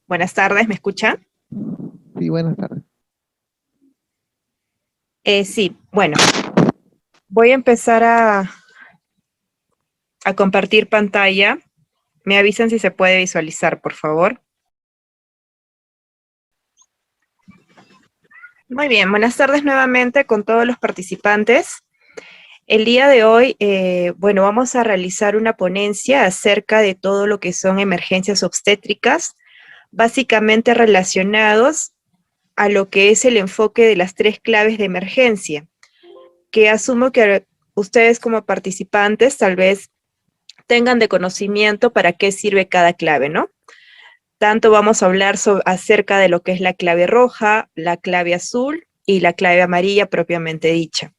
Buenas tardes, ¿me escuchan? Sí, buenas tardes. Sí, bueno, voy a empezar a compartir pantalla. Me avisan si se puede visualizar, por favor. Muy bien, buenas tardes nuevamente con todos los participantes. El día de hoy, bueno, vamos a realizar una ponencia acerca de todo lo que son emergencias obstétricas, básicamente relacionados a lo que es el enfoque de las 3 claves de emergencia, que asumo que ustedes como participantes tal vez tengan de conocimiento para qué sirve cada clave, ¿no? Tanto vamos a hablar acerca de lo que es la clave roja, la clave azul y la clave amarilla propiamente dicha.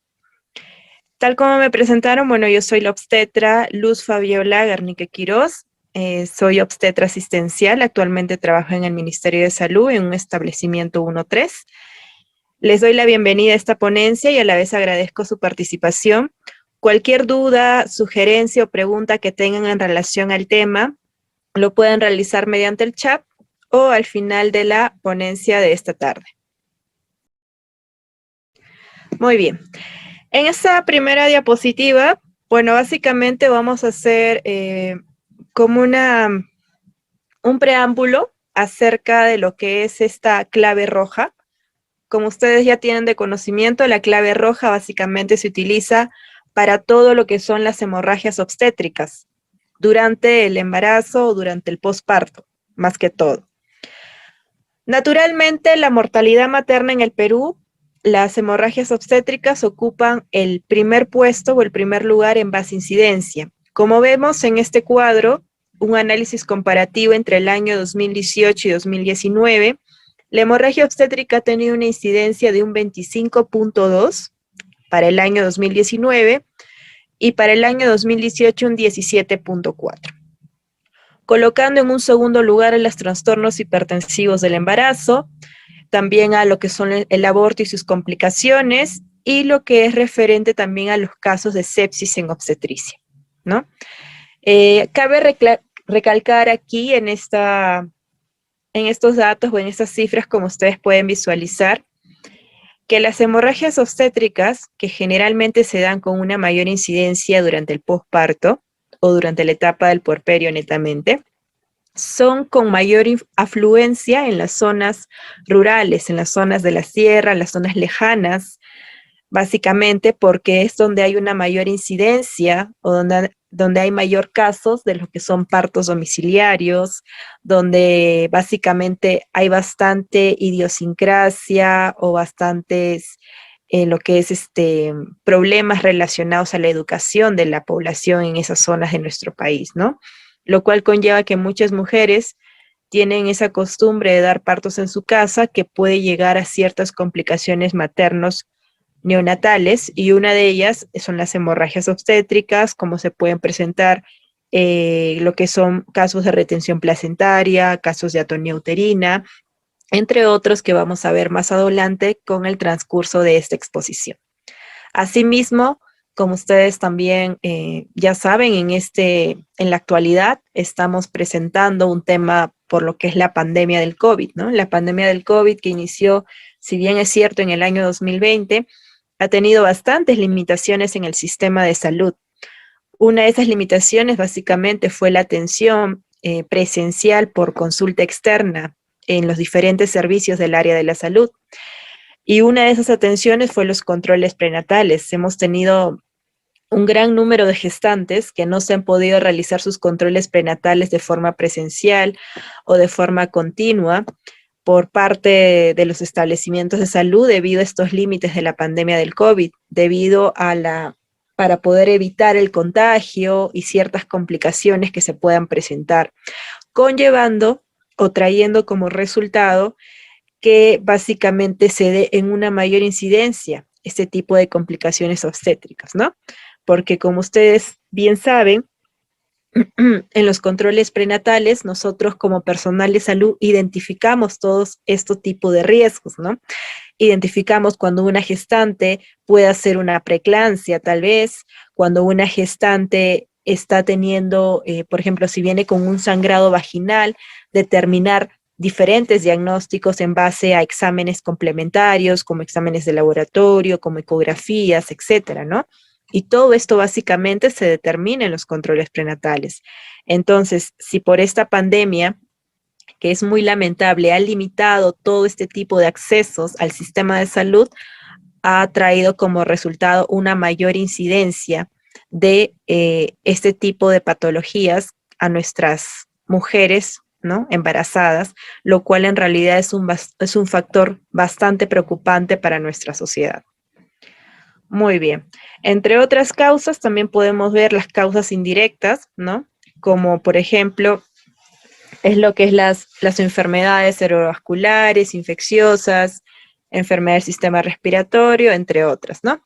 Tal como me presentaron, bueno, yo soy la obstetra Luz Fabiola Garnique Quirós, soy obstetra asistencial, actualmente trabajo en el Ministerio de Salud en un establecimiento 1-3. Les doy la bienvenida a esta ponencia y a la vez agradezco su participación. Cualquier duda, sugerencia o pregunta que tengan en relación al tema, lo pueden realizar mediante el chat o al final de la ponencia de esta tarde. Muy bien. En esta primera diapositiva, bueno, básicamente vamos a hacer como un preámbulo acerca de lo que es esta clave roja. Como ustedes ya tienen de conocimiento, la clave roja básicamente se utiliza para todo lo que son las hemorragias obstétricas, durante el embarazo o durante el posparto, más que todo. Naturalmente, la mortalidad materna en el Perú, las hemorragias obstétricas ocupan el primer puesto o el primer lugar en base incidencia. Como vemos en este cuadro, un análisis comparativo entre el año 2018 y 2019, la hemorragia obstétrica ha tenido una incidencia de un 25.2 para el año 2019 y para el año 2018 un 17.4, colocando en un segundo lugar a los trastornos hipertensivos del embarazo, también a lo que son el aborto y sus complicaciones, y lo que es referente también a los casos de sepsis en obstetricia, ¿no? Cabe recalcar aquí en estos datos o en estas cifras, como ustedes pueden visualizar, que las hemorragias obstétricas, que generalmente se dan con una mayor incidencia durante el posparto o durante la etapa del puerperio netamente, son con mayor afluencia en las zonas rurales, en las zonas de la sierra, en las zonas lejanas, básicamente porque es donde hay una mayor incidencia o donde hay mayor casos de lo que son partos domiciliarios, donde básicamente hay bastante idiosincrasia o bastantes lo que es problemas relacionados a la educación de la población en esas zonas de nuestro país, ¿no? Lo cual conlleva que muchas mujeres tienen esa costumbre de dar partos en su casa que puede llegar a ciertas complicaciones maternos neonatales, y una de ellas son las hemorragias obstétricas, como se pueden presentar lo que son casos de retención placentaria, casos de atonía uterina, entre otros que vamos a ver más adelante con el transcurso de esta exposición. Asimismo, como ustedes también ya saben, en la actualidad estamos presentando un tema por lo que es la pandemia del COVID, ¿no? La pandemia del COVID que inició, si bien es cierto, en el año 2020, ha tenido bastantes limitaciones en el sistema de salud. Una de esas limitaciones básicamente fue la atención presencial por consulta externa en los diferentes servicios del área de la salud. Y una de esas atenciones fue los controles prenatales. Hemos tenido un gran número de gestantes que no se han podido realizar sus controles prenatales de forma presencial o de forma continua por parte de los establecimientos de salud debido a estos límites de la pandemia del COVID, para poder evitar el contagio y ciertas complicaciones que se puedan presentar, conllevando o trayendo como resultado que básicamente se dé en una mayor incidencia este tipo de complicaciones obstétricas, ¿no? Porque como ustedes bien saben, en los controles prenatales, nosotros como personal de salud identificamos todos estos tipos de riesgos, ¿no? Identificamos cuando una gestante puede hacer una preeclampsia, tal vez, cuando una gestante está teniendo, por ejemplo, si viene con un sangrado vaginal, determinar diferentes diagnósticos en base a exámenes complementarios, como exámenes de laboratorio, como ecografías, etcétera, ¿no? Y todo esto básicamente se determina en los controles prenatales. Entonces, si por esta pandemia, que es muy lamentable, ha limitado todo este tipo de accesos al sistema de salud, ha traído como resultado una mayor incidencia de este tipo de patologías a nuestras mujeres, ¿no? Embarazadas, lo cual en realidad es un factor bastante preocupante para nuestra sociedad. Muy bien. Entre otras causas, también podemos ver las causas indirectas, ¿no? Como por ejemplo, es lo que es las enfermedades cerebrovasculares, infecciosas, enfermedad del sistema respiratorio, entre otras, ¿no?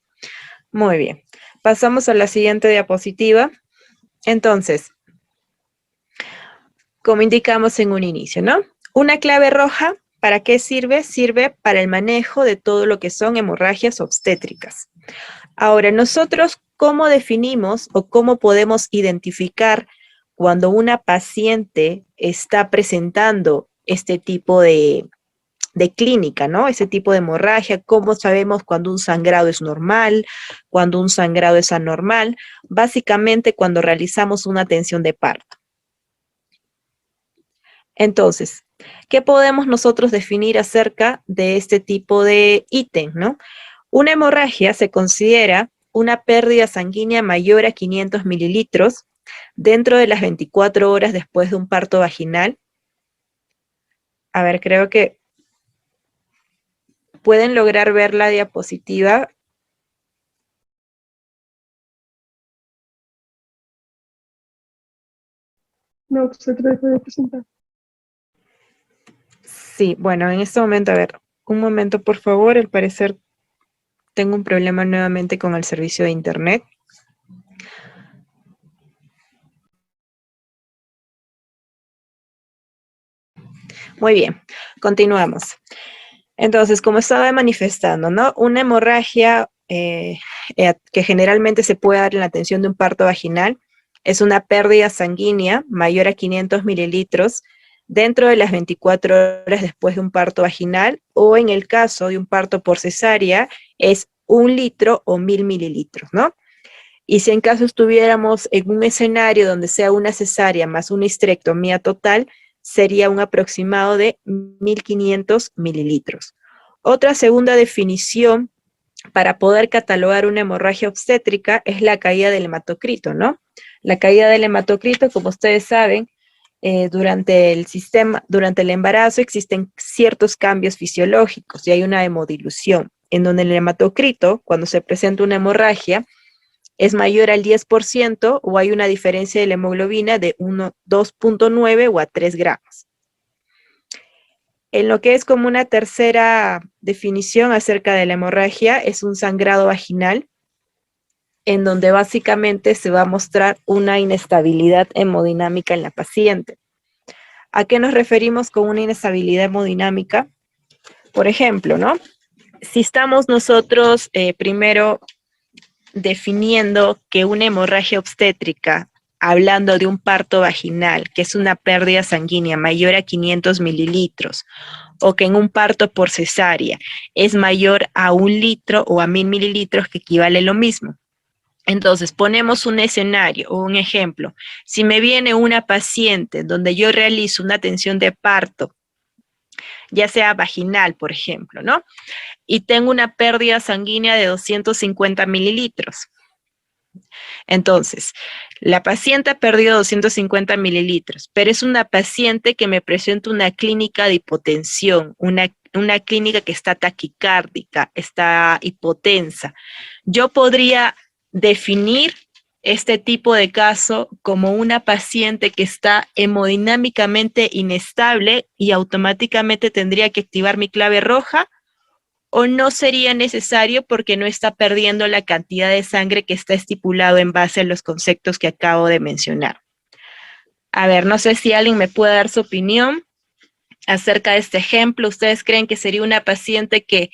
Muy bien. Pasamos a la siguiente diapositiva. Entonces, como indicamos en un inicio, ¿no? Una clave roja, ¿para qué sirve? Sirve para el manejo de todo lo que son hemorragias obstétricas. Ahora, nosotros, ¿cómo definimos o cómo podemos identificar cuando una paciente está presentando este tipo de clínica, ¿no? Ese tipo de hemorragia, cómo sabemos cuando un sangrado es normal, cuando un sangrado es anormal, básicamente cuando realizamos una atención de parto. Entonces, ¿qué podemos nosotros definir acerca de este tipo de ítem, ¿no? Una hemorragia se considera una pérdida sanguínea mayor a 500 mililitros dentro de las 24 horas después de un parto vaginal. A ver, creo que pueden lograr ver la diapositiva. No, se trata de presentar. Sí, bueno, en este momento, a ver, un momento por favor, al parecer tengo un problema nuevamente con el servicio de internet. Muy bien, continuamos. Entonces, como estaba manifestando, ¿no? Una hemorragia que generalmente se puede dar en la atención de un parto vaginal es una pérdida sanguínea mayor a 500 mililitros dentro de las 24 horas después de un parto vaginal, o en el caso de un parto por cesárea es 1 litro o 1000 mililitros, ¿no? Y si en caso estuviéramos en un escenario donde sea una cesárea más una histerectomía total, sería un aproximado de 1500 mililitros. Otra segunda definición para poder catalogar una hemorragia obstétrica es la caída del hematocrito, ¿no? La caída del hematocrito, como ustedes saben, durante el embarazo existen ciertos cambios fisiológicos y hay una hemodilución, en donde el hematocrito, cuando se presenta una hemorragia, es mayor al 10% o hay una diferencia de la hemoglobina de 2.9 o a 3 gramos. En lo que es como una tercera definición acerca de la hemorragia, es un sangrado vaginal, en donde básicamente se va a mostrar una inestabilidad hemodinámica en la paciente. ¿A qué nos referimos con una inestabilidad hemodinámica? Por ejemplo, ¿no? Si estamos nosotros primero definiendo que una hemorragia obstétrica, hablando de un parto vaginal, que es una pérdida sanguínea mayor a 500 mililitros, o que en un parto por cesárea es mayor a 1 litro o a 1000 mililitros, que equivale lo mismo. Entonces, ponemos un escenario o un ejemplo. Si me viene una paciente donde yo realizo una atención de parto, ya sea vaginal, por ejemplo, ¿no? Y tengo una pérdida sanguínea de 250 mililitros. Entonces, la paciente ha perdido 250 mililitros, pero es una paciente que me presenta una clínica de hipotensión, una clínica que está taquicárdica, está hipotensa. Yo podría definir este tipo de caso como una paciente que está hemodinámicamente inestable y automáticamente tendría que activar mi clave roja, o no sería necesario porque no está perdiendo la cantidad de sangre que está estipulado en base a los conceptos que acabo de mencionar. A ver, no sé si alguien me puede dar su opinión acerca de este ejemplo. ¿Ustedes creen que sería una paciente que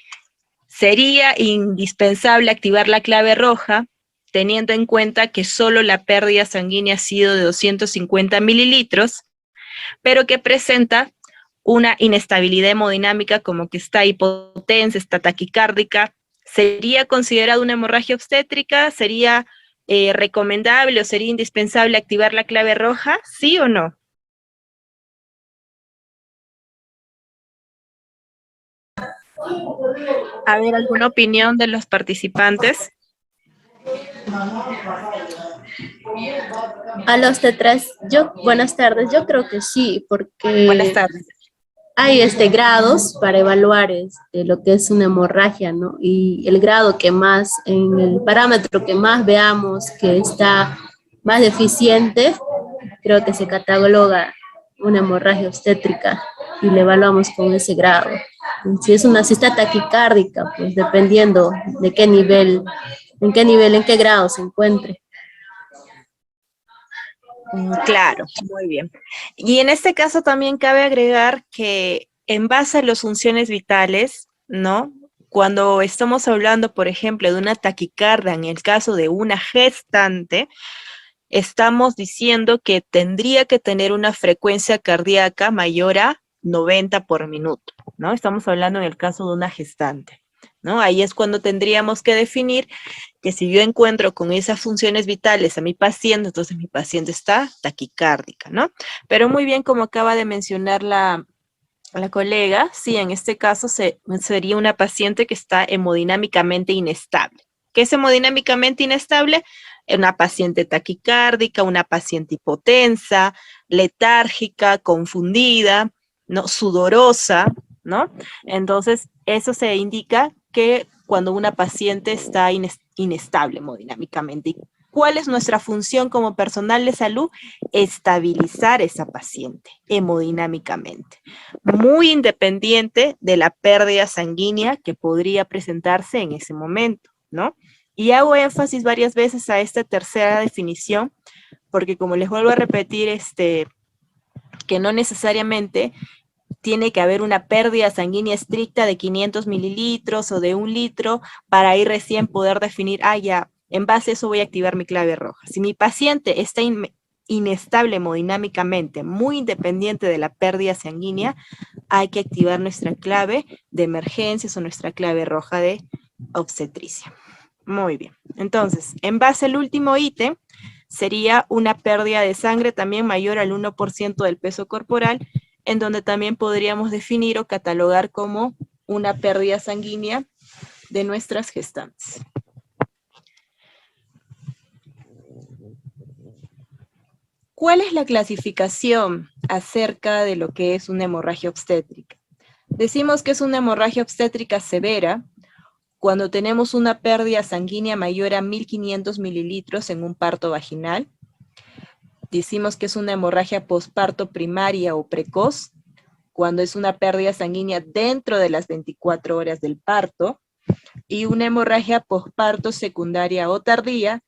sería indispensable activar la clave roja, teniendo en cuenta que solo la pérdida sanguínea ha sido de 250 mililitros, pero que presenta una inestabilidad hemodinámica como que está hipotensa, está taquicárdica, ¿sería considerada una hemorragia obstétrica? ¿Sería recomendable o sería indispensable activar la clave roja? ¿Sí o no? A ver, ¿alguna opinión de los participantes? A los tetras, buenas tardes, yo creo que sí, Buenas porque tardes. hay grados para evaluar lo que es una hemorragia, ¿no? Y el grado que más, en el parámetro que más veamos que está más deficiente, creo que se cataloga una hemorragia obstétrica y le evaluamos con ese grado. Si está taquicárdica, pues dependiendo de qué nivel, en qué grado se encuentre. Claro, muy bien. Y en este caso también cabe agregar que en base a las funciones vitales, ¿no? Cuando estamos hablando, por ejemplo, de una taquicardia en el caso de una gestante, estamos diciendo que tendría que tener una frecuencia cardíaca mayor a 90 por minuto, ¿no? Estamos hablando en el caso de una gestante, ¿no? Ahí es cuando tendríamos que definir que si yo encuentro con esas funciones vitales a mi paciente, entonces mi paciente está taquicárdica, ¿no? Pero muy bien, como acaba de mencionar la colega, sí, en este caso sería una paciente que está hemodinámicamente inestable. ¿Qué es hemodinámicamente inestable? Una paciente taquicárdica, una paciente hipotensa, letárgica, confundida, ¿no? Sudorosa, ¿no? Entonces, eso se indica que cuando una paciente está inestable hemodinámicamente. ¿Cuál es nuestra función como personal de salud? Estabilizar esa paciente hemodinámicamente, muy independiente de la pérdida sanguínea que podría presentarse en ese momento, ¿no? Y hago énfasis varias veces a esta tercera definición, porque como les vuelvo a repetir, que no necesariamente tiene que haber una pérdida sanguínea estricta de 500 mililitros o de 1 litro para ahí recién poder definir, ya, en base a eso voy a activar mi clave roja. Si mi paciente está inestable hemodinámicamente, muy independiente de la pérdida sanguínea, hay que activar nuestra clave de emergencias o nuestra clave roja de obstetricia. Muy bien. Entonces, en base al último ítem, sería una pérdida de sangre también mayor al 1% del peso corporal, en donde también podríamos definir o catalogar como una pérdida sanguínea de nuestras gestantes. ¿Cuál es la clasificación acerca de lo que es una hemorragia obstétrica? Decimos que es una hemorragia obstétrica severa cuando tenemos una pérdida sanguínea mayor a 1500 mililitros en un parto vaginal. Decimos que es una hemorragia posparto primaria o precoz, cuando es una pérdida sanguínea dentro de las 24 horas del parto, y una hemorragia posparto secundaria o tardía,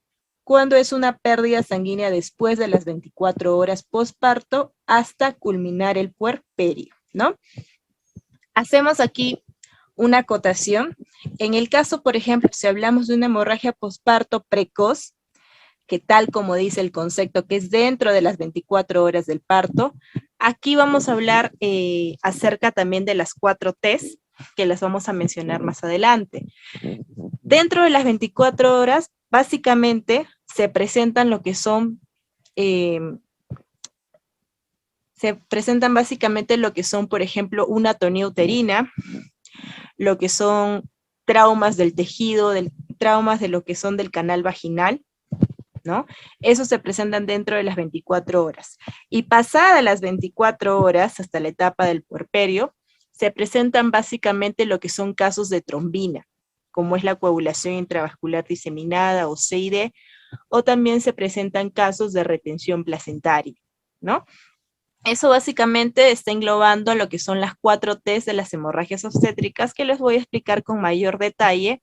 cuando es una pérdida sanguínea después de las 24 horas posparto hasta culminar el puerperio, ¿no? Hacemos aquí una acotación. En el caso, por ejemplo, si hablamos de una hemorragia posparto precoz, que tal como dice el concepto, que es dentro de las 24 horas del parto, aquí vamos a hablar acerca también de las 4 T's, que las vamos a mencionar más adelante. Dentro de las 24 horas, básicamente, se presentan lo que son, por ejemplo, una atonía uterina, lo que son traumas del tejido, traumas de lo que son del canal vaginal, ¿no? Esos se presentan dentro de las 24 horas. Y pasadas las 24 horas, hasta la etapa del puerperio, se presentan básicamente lo que son casos de trombina, como es la coagulación intravascular diseminada o CID, o también se presentan casos de retención placentaria, ¿no? Eso básicamente está englobando lo que son las 4 T's de las hemorragias obstétricas, que les voy a explicar con mayor detalle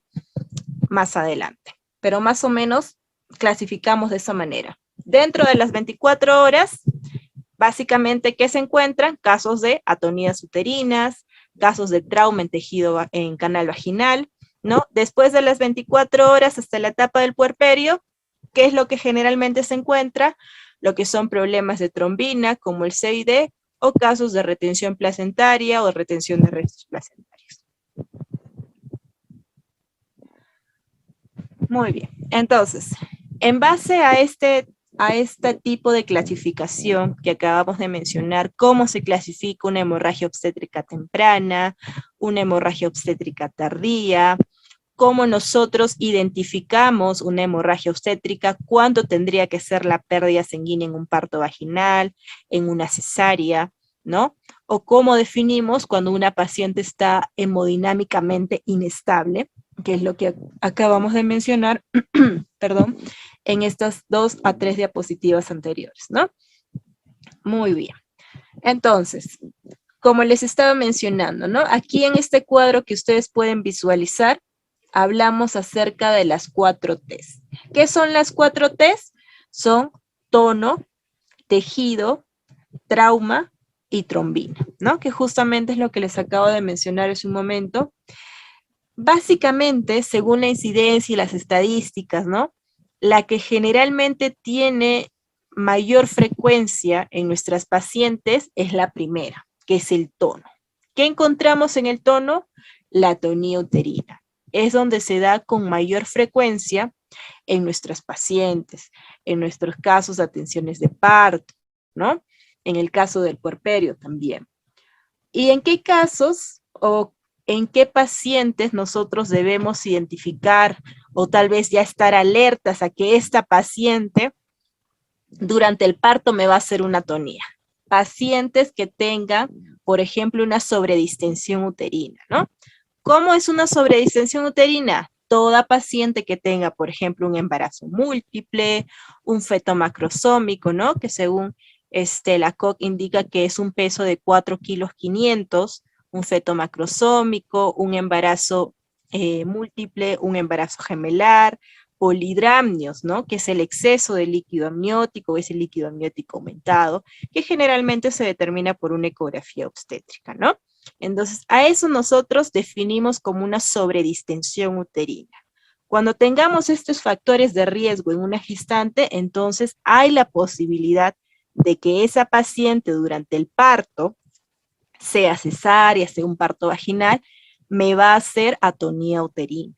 más adelante. Pero más o menos clasificamos de esa manera. Dentro de las 24 horas, básicamente, ¿qué se encuentran? Casos de atonías uterinas, casos de trauma en tejido en canal vaginal, ¿no? Después de las 24 horas hasta la etapa del puerperio, ¿qué es lo que generalmente se encuentra? Lo que son problemas de trombina, como el CID, o casos de retención placentaria o retención de restos placentarios. Muy bien, entonces, en base a este tipo de clasificación que acabamos de mencionar, cómo se clasifica una hemorragia obstétrica temprana, una hemorragia obstétrica tardía, cómo nosotros identificamos una hemorragia obstétrica, cuánto tendría que ser la pérdida sanguínea en un parto vaginal, en una cesárea, ¿no? O cómo definimos cuando una paciente está hemodinámicamente inestable, que es lo que acabamos de mencionar, perdón, en estas 2 a 3 diapositivas anteriores, ¿no? Muy bien. Entonces, como les estaba mencionando, ¿no? Aquí en este cuadro que ustedes pueden visualizar, hablamos acerca de las 4 T's. ¿Qué son las 4 T's? Son tono, tejido, trauma y trombina, ¿no? Que justamente es lo que les acabo de mencionar hace un momento. Básicamente, según la incidencia y las estadísticas, ¿no? La que generalmente tiene mayor frecuencia en nuestras pacientes es la primera, que es el tono. ¿Qué encontramos en el tono? La atonía uterina. Es donde se da con mayor frecuencia en nuestras pacientes, en nuestros casos de atenciones de parto, ¿no? En el caso del puerperio también. ¿Y en qué casos o en qué pacientes nosotros debemos identificar o tal vez ya estar alertas a que esta paciente durante el parto me va a hacer una atonía? Pacientes que tengan, por ejemplo, una sobredistensión uterina, ¿no? ¿Cómo es una sobredistensión uterina? Toda paciente que tenga, por ejemplo, un embarazo múltiple, un feto macrosómico, ¿no? Que según la COC indica que es un peso de 4,5 kilos, un feto macrosómico, un embarazo múltiple, un embarazo gemelar, polidramnios, ¿no? Que es el exceso de líquido amniótico, ese líquido amniótico aumentado, que generalmente se determina por una ecografía obstétrica, ¿no? Entonces, a eso nosotros definimos como una sobredistensión uterina. Cuando tengamos estos factores de riesgo en una gestante, entonces hay la posibilidad de que esa paciente durante el parto, sea cesárea, sea un parto vaginal, me va a hacer atonía uterina.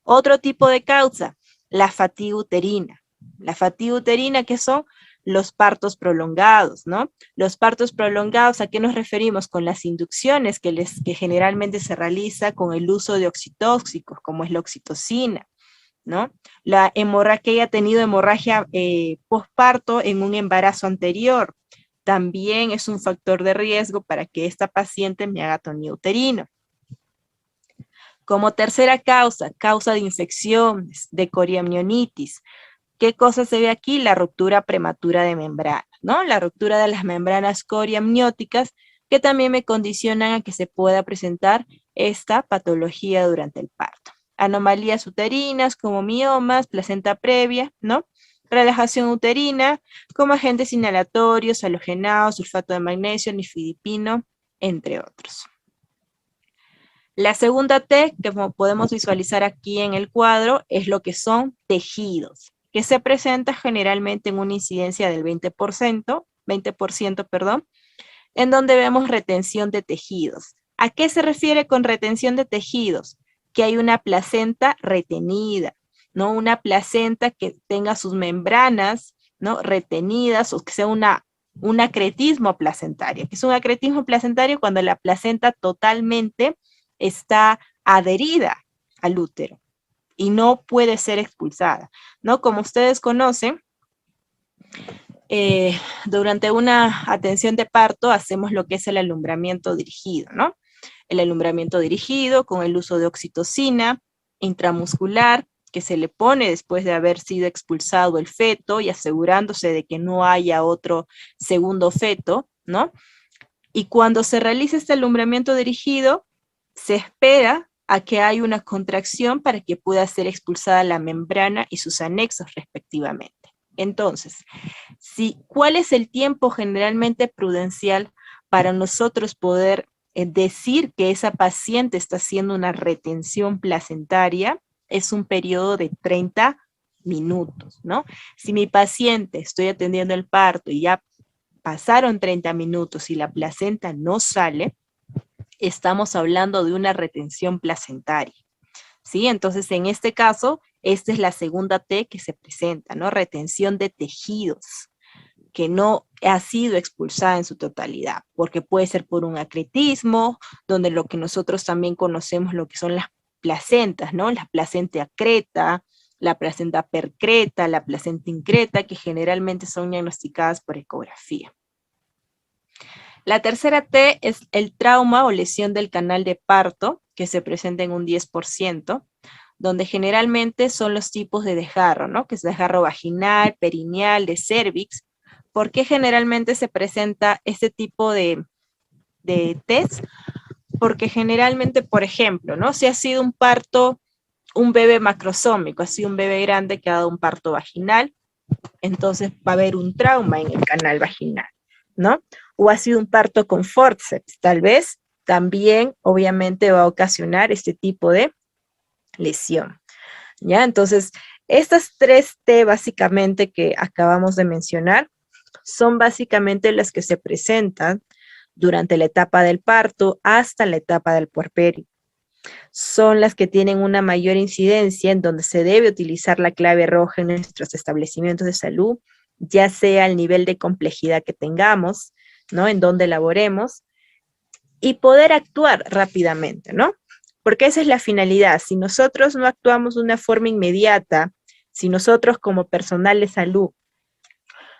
Otro tipo de causa, la fatiga uterina. La fatiga uterina, ¿qué son? Los partos prolongados, ¿no? Los partos prolongados, ¿a qué nos referimos? Con las inducciones que generalmente se realiza con el uso de oxitóxicos, como es la oxitocina, ¿no? La hemorragia que haya tenido hemorragia posparto en un embarazo anterior, también es un factor de riesgo para que esta paciente me haga atonía uterina. Como tercera causa, causa de infecciones, de coriamnionitis. ¿Qué cosa se ve aquí? La ruptura prematura de membranas, ¿no? La ruptura de las membranas coriamnióticas que también me condicionan a que se pueda presentar esta patología durante el parto. Anomalías uterinas como miomas, placenta previa, ¿no? Relajación uterina como agentes inhalatorios, halogenados, sulfato de magnesio, nifedipino, entre otros. La segunda T, que como podemos visualizar aquí en el cuadro, es lo que son tejidos, que se presenta generalmente en una incidencia del 20%, perdón, en donde vemos retención de tejidos. ¿A qué se refiere con retención de tejidos? Que hay una placenta retenida, ¿no? Una placenta que tenga sus membranas, ¿no? Retenidas, o que sea un acretismo placentario. ¿Qué es un acretismo placentario? Cuando la placenta totalmente está adherida al útero y no puede ser expulsada, ¿no? Como ustedes conocen, durante una atención de parto hacemos lo que es el alumbramiento dirigido, ¿no? El alumbramiento dirigido con el uso de oxitocina intramuscular que se le pone después de haber sido expulsado el feto y asegurándose de que no haya otro segundo feto, ¿no? Y cuando se realiza este alumbramiento dirigido, se espera a que haya una contracción para que pueda ser expulsada la membrana y sus anexos respectivamente. Entonces, ¿cuál es el tiempo generalmente prudencial para nosotros poder decir que esa paciente está haciendo una retención placentaria? Es un periodo de 30 minutos, ¿no? Si mi paciente, estoy atendiendo el parto y ya pasaron 30 minutos y la placenta no sale, estamos hablando de una retención placentaria, ¿sí? Entonces, en este caso, esta es la segunda T que se presenta, ¿no? Retención de tejidos, que no ha sido expulsada en su totalidad, porque puede ser por un acretismo, donde lo que nosotros también conocemos, lo que son las placentas, ¿no? La placenta acreta, la placenta percreta, la placenta increta, que generalmente son diagnosticadas por ecografía. La tercera T es el trauma o lesión del canal de parto, que se presenta en un 10%, donde generalmente son los tipos de desgarro, ¿no? Que es desgarro vaginal, perineal, de cervix. ¿Por qué generalmente se presenta este tipo de test? Porque generalmente, por ejemplo, ¿no? Si ha sido un parto, un bebé macrosómico, ha sido un bebé grande que ha dado un parto vaginal, entonces va a haber un trauma en el canal vaginal, ¿no? O ha sido un parto con forceps, tal vez también obviamente va a ocasionar este tipo de lesión, ¿ya? Entonces, estas tres T básicamente que acabamos de mencionar son básicamente las que se presentan durante la etapa del parto hasta la etapa del puerperio. Son las que tienen una mayor incidencia en donde se debe utilizar la clave roja en nuestros establecimientos de salud, ya sea el nivel de complejidad que tengamos, ¿no? En donde laboremos, y poder actuar rápidamente, ¿no? Porque esa es la finalidad. Si nosotros no actuamos de una forma inmediata, si nosotros como personal de salud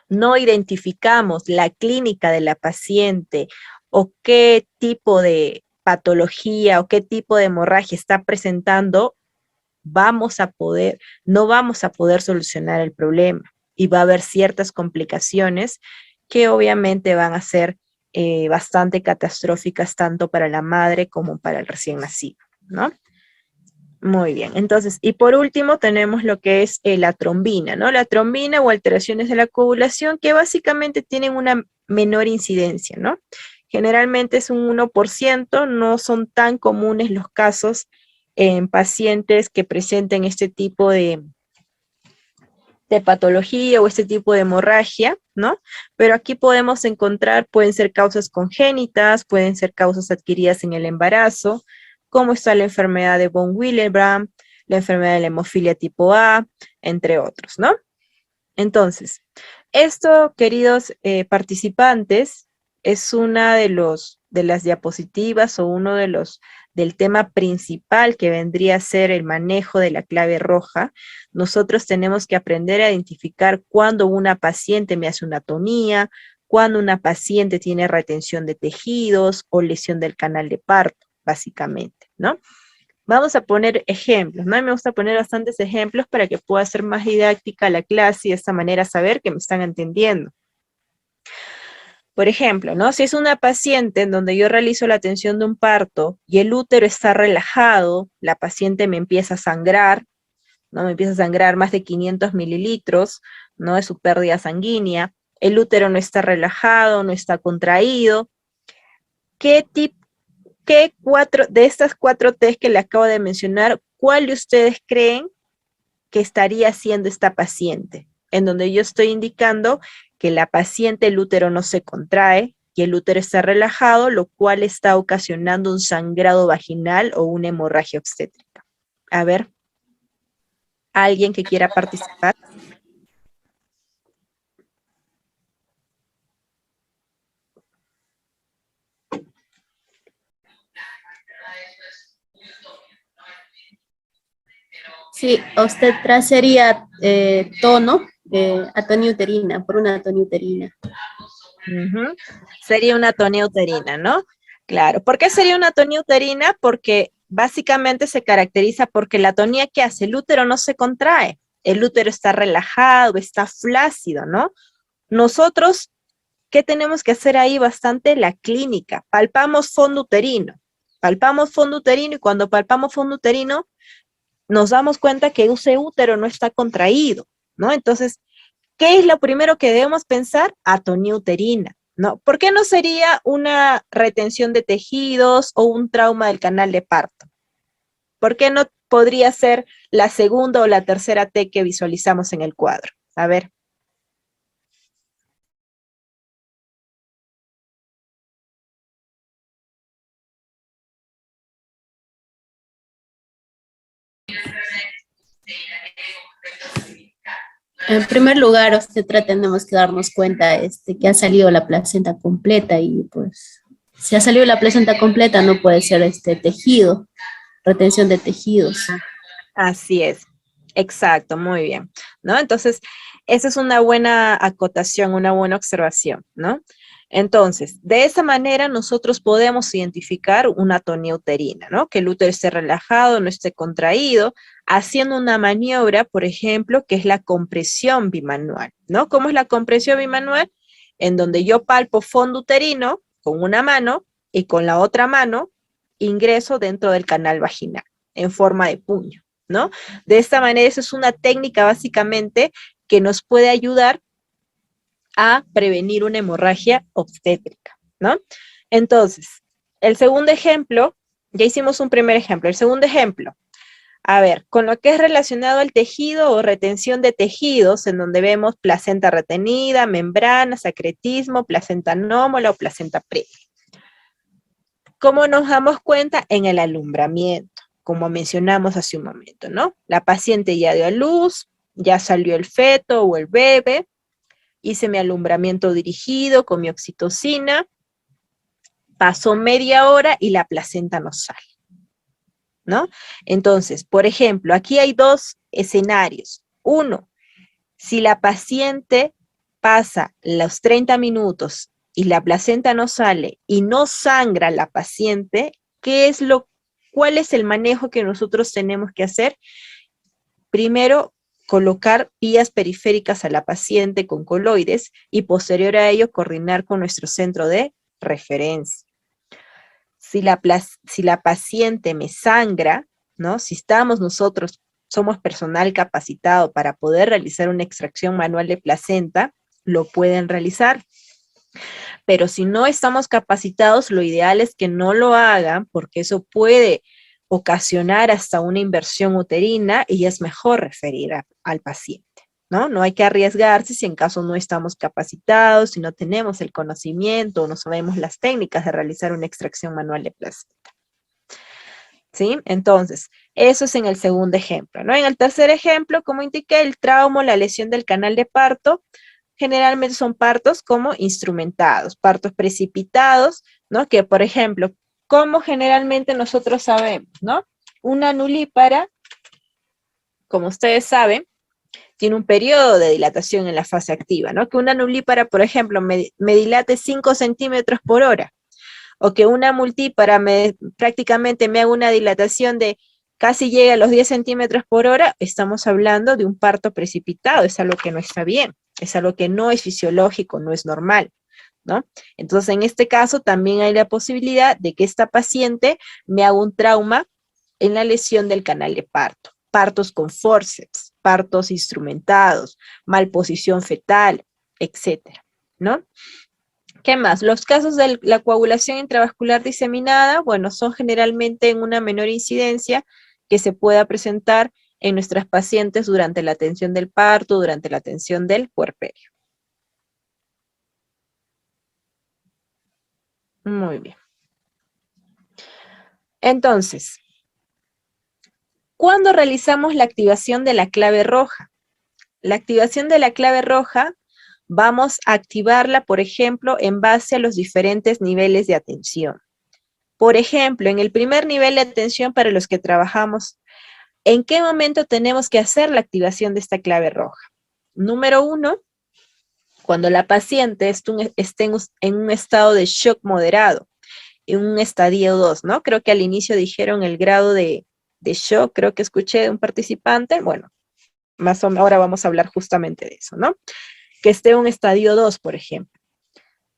no identificamos la clínica de la paciente o qué tipo de patología o qué tipo de hemorragia está presentando, no vamos a poder solucionar el problema y va a haber ciertas complicaciones que obviamente van a ser bastante catastróficas tanto para la madre como para el recién nacido, ¿no? Muy bien, entonces, y por último tenemos lo que es la trombina, ¿no? La trombina o alteraciones de la coagulación que básicamente tienen una menor incidencia, ¿no? Generalmente es un 1%, no son tan comunes los casos en pacientes que presenten este tipo de patología o este tipo de hemorragia, ¿no? Pero aquí podemos encontrar, pueden ser causas congénitas, pueden ser causas adquiridas en el embarazo, como está la enfermedad de von Willebrand, la enfermedad de la hemofilia tipo A, entre otros, ¿no? Entonces, esto, queridos participantes, es una de las diapositivas o uno del tema principal que vendría a ser el manejo de la clave roja. Nosotros tenemos que aprender a identificar cuando una paciente me hace una atonía, cuando una paciente tiene retención de tejidos o lesión del canal de parto, básicamente, ¿no? Vamos a poner ejemplos, ¿no? A mí me gusta poner bastantes ejemplos para que pueda ser más didáctica la clase y de esta manera saber que me están entendiendo. Por ejemplo, ¿no? Si es una paciente en donde yo realizo la atención de un parto y el útero está relajado, la paciente me empieza a sangrar, ¿no? Me empieza a sangrar más de 500 mililitros, ¿no? De su pérdida sanguínea, el útero no está relajado, no está contraído. ¿Qué de estas 4 test que le acabo de mencionar, cuál de ustedes creen que estaría haciendo esta paciente? En donde yo estoy indicando que la paciente, el útero no se contrae y el útero está relajado, lo cual está ocasionando un sangrado vaginal o una hemorragia obstétrica. A ver, ¿alguien que quiera participar? Sí, obstetra sería tono, atonía uterina, por una atonía uterina. Sería una atonía uterina, ¿no? Claro. ¿Por qué sería una atonía uterina? Porque básicamente se caracteriza porque la atonía que hace, el útero no se contrae, el útero está relajado, está flácido, ¿no? Nosotros, ¿qué tenemos que hacer ahí? Bastante la clínica. Palpamos fondo uterino y cuando palpamos fondo uterino nos damos cuenta que ese útero no está contraído, ¿no? Entonces, ¿qué es lo primero que debemos pensar? Atonía uterina, ¿no? ¿Por qué no sería una retención de tejidos o un trauma del canal de parto? ¿Por qué no podría ser la segunda o la tercera T que visualizamos en el cuadro? A ver. En primer lugar, tenemos que darnos cuenta que ha salido la placenta completa y pues si ha salido la placenta completa no puede ser tejido, retención de tejidos. Así es, exacto, muy bien, ¿no? Entonces, esa es una buena acotación, una buena observación, ¿no? Entonces, de esa manera nosotros podemos identificar una atonía uterina, ¿no? Que el útero esté relajado, no esté contraído, haciendo una maniobra, por ejemplo, que es la compresión bimanual, ¿no? ¿Cómo es la compresión bimanual? En donde yo palpo fondo uterino con una mano y con la otra mano ingreso dentro del canal vaginal en forma de puño, ¿no? De esta manera, eso es una técnica básicamente que nos puede ayudar a prevenir una hemorragia obstétrica, ¿no? Entonces, el segundo ejemplo, ya hicimos un primer ejemplo, el segundo ejemplo, a ver, con lo que es relacionado al tejido o retención de tejidos, en donde vemos placenta retenida, membrana, secretismo, placenta anómala o placenta previa. ¿Cómo nos damos cuenta? En el alumbramiento, como mencionamos hace un momento, ¿no? La paciente ya dio a luz, ya salió el feto o el bebé, hice mi alumbramiento dirigido con mi oxitocina, pasó media hora y la placenta no sale, ¿no? Entonces, por ejemplo, aquí hay dos escenarios. Uno, si la paciente pasa los 30 minutos y la placenta no sale y no sangra la paciente, ¿cuál es el manejo que nosotros tenemos que hacer? Primero, colocar vías periféricas a la paciente con coloides y posterior a ello coordinar con nuestro centro de referencia. Si la paciente me sangra, ¿no? Si nosotros somos personal capacitado para poder realizar una extracción manual de placenta, lo pueden realizar. Pero si no estamos capacitados, lo ideal es que no lo hagan porque eso puede ocasionar hasta una inversión uterina y es mejor referir al paciente, ¿no? No hay que arriesgarse si en caso no estamos capacitados, si no tenemos el conocimiento o no sabemos las técnicas de realizar una extracción manual de placenta. ¿Sí? Entonces, eso es en el segundo ejemplo, ¿no? En el tercer ejemplo, como indiqué, el trauma, la lesión del canal de parto, generalmente son partos como instrumentados, partos precipitados, ¿no? Que, por ejemplo, como generalmente nosotros sabemos, ¿no? Una nulípara, como ustedes saben, tiene un periodo de dilatación en la fase activa, ¿no? Que una nulípara, por ejemplo, me dilate 5 centímetros por hora, o que una multípara prácticamente me haga una dilatación de casi llega a los 10 centímetros por hora, estamos hablando de un parto precipitado, es algo que no está bien, es algo que no es fisiológico, no es normal, ¿no? Entonces, en este caso también hay la posibilidad de que esta paciente me haga un trauma en la lesión del canal de parto, partos con forceps, partos instrumentados, malposición fetal, etcétera, ¿no? ¿Qué más? Los casos de la coagulación intravascular diseminada, bueno, son generalmente en una menor incidencia que se pueda presentar en nuestras pacientes durante la atención del parto, durante la atención del puerperio. Muy bien. Entonces, ¿cuándo realizamos la activación de la clave roja? La activación de la clave roja vamos a activarla, por ejemplo, en base a los diferentes niveles de atención. Por ejemplo, en el primer nivel de atención para los que trabajamos, ¿en qué momento tenemos que hacer la activación de esta clave roja? Número 1, cuando la paciente esté en un estado de shock moderado, en un estadio 2, ¿no? Creo que al inicio dijeron el grado de shock, creo que escuché de un participante, bueno, más o menos ahora vamos a hablar justamente de eso, ¿no? Que esté en un estadio 2, por ejemplo.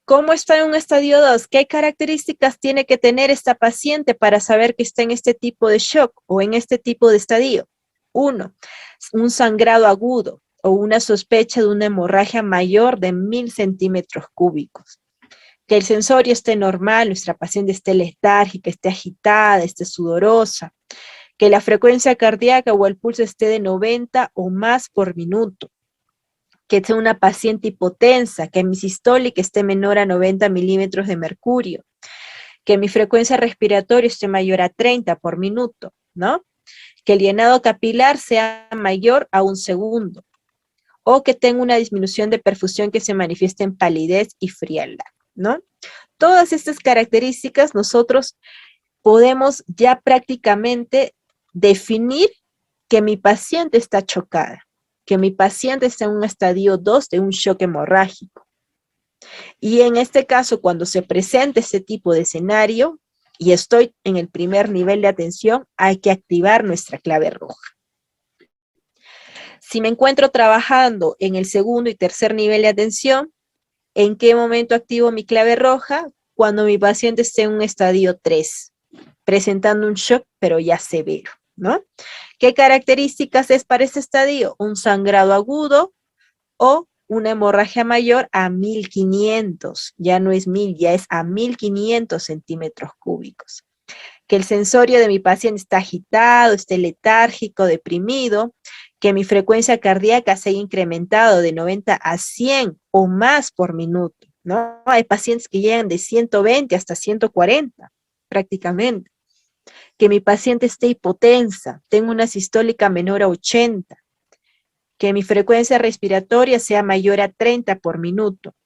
¿Cómo está en un estadio 2? ¿Qué características tiene que tener esta paciente para saber que está en este tipo de shock o en este tipo de estadio? 1, un sangrado agudo o una sospecha de una hemorragia mayor de 1000 centímetros cúbicos. Que el sensorio esté normal, nuestra paciente esté letárgica, esté agitada, esté sudorosa. Que la frecuencia cardíaca o el pulso esté de 90 o más por minuto. Que sea una paciente hipotensa, que mi sistólica esté menor a 90 milímetros de mercurio, que mi frecuencia respiratoria esté mayor a 30 por minuto, ¿no? Que el llenado capilar sea mayor a 1 segundo, o que tenga una disminución de perfusión que se manifieste en palidez y frialdad, ¿no? Todas estas características nosotros podemos ya prácticamente definir que mi paciente está chocada, que mi paciente está en un estadio 2 de un shock hemorrágico. Y en este caso, cuando se presenta este tipo de escenario y estoy en el primer nivel de atención, hay que activar nuestra clave roja. Si me encuentro trabajando en el segundo y tercer nivel de atención, ¿en qué momento activo mi clave roja? Cuando mi paciente esté en un estadio 3, presentando un shock, pero ya severo, ¿no? ¿Qué características es para este estadio? Un sangrado agudo o una hemorragia mayor a 1500, ya no es 1000, ya es a 1500 centímetros cúbicos. Que el sensorio de mi paciente está agitado, esté letárgico, deprimido, que mi frecuencia cardíaca se haya incrementado de 90 a 100 o más por minuto, ¿no? Hay pacientes que llegan de 120 hasta 140 prácticamente. Que mi paciente esté hipotensa, tenga una sistólica menor a 80, que mi frecuencia respiratoria sea mayor a 30 por minuto,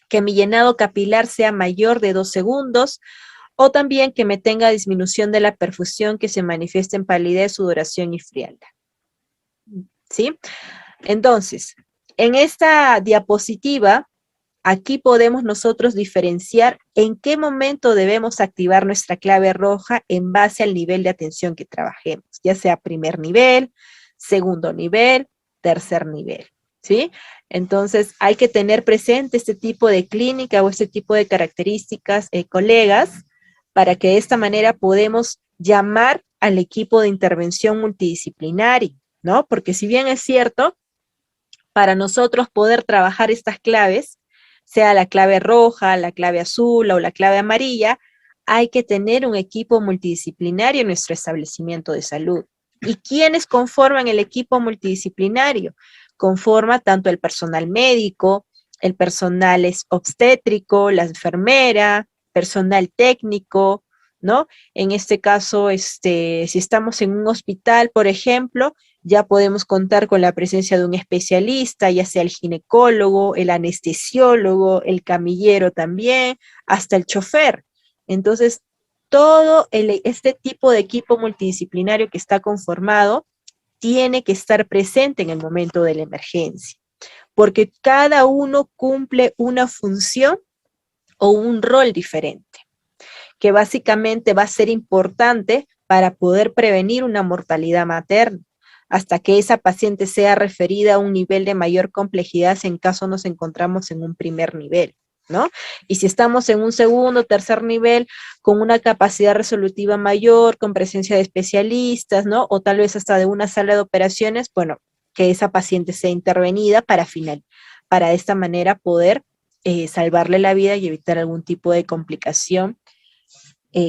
que mi llenado capilar sea mayor de 2 segundos, o también que me tenga disminución de la perfusión que se manifiesta en palidez, sudoración y frialdad. ¿Sí? Entonces, en esta diapositiva, aquí podemos nosotros diferenciar en qué momento debemos activar nuestra clave roja en base al nivel de atención que trabajemos, ya sea primer nivel, segundo nivel, tercer nivel, ¿sí? Entonces, hay que tener presente este tipo de clínica o este tipo de características, colegas, para que de esta manera podemos llamar al equipo de intervención multidisciplinario, ¿no? Porque si bien es cierto, para nosotros poder trabajar estas claves, sea la clave roja, la clave azul o la clave amarilla, hay que tener un equipo multidisciplinario en nuestro establecimiento de salud. ¿Y quiénes conforman el equipo multidisciplinario? Conforma tanto el personal médico, el personal obstétrico, la enfermera, personal técnico, ¿no? En este caso, si estamos en un hospital, por ejemplo, ya podemos contar con la presencia de un especialista, ya sea el ginecólogo, el anestesiólogo, el camillero también, hasta el chofer. Entonces, todo este tipo de equipo multidisciplinario que está conformado tiene que estar presente en el momento de la emergencia, porque cada uno cumple una función o un rol diferente, que básicamente va a ser importante para poder prevenir una mortalidad materna, hasta que esa paciente sea referida a un nivel de mayor complejidad si en caso nos encontramos en un primer nivel, ¿no? Y si estamos en un segundo, tercer nivel, con una capacidad resolutiva mayor, con presencia de especialistas, ¿no? O tal vez hasta de una sala de operaciones, bueno, que esa paciente sea intervenida para de esta manera poder salvarle la vida y evitar algún tipo de complicación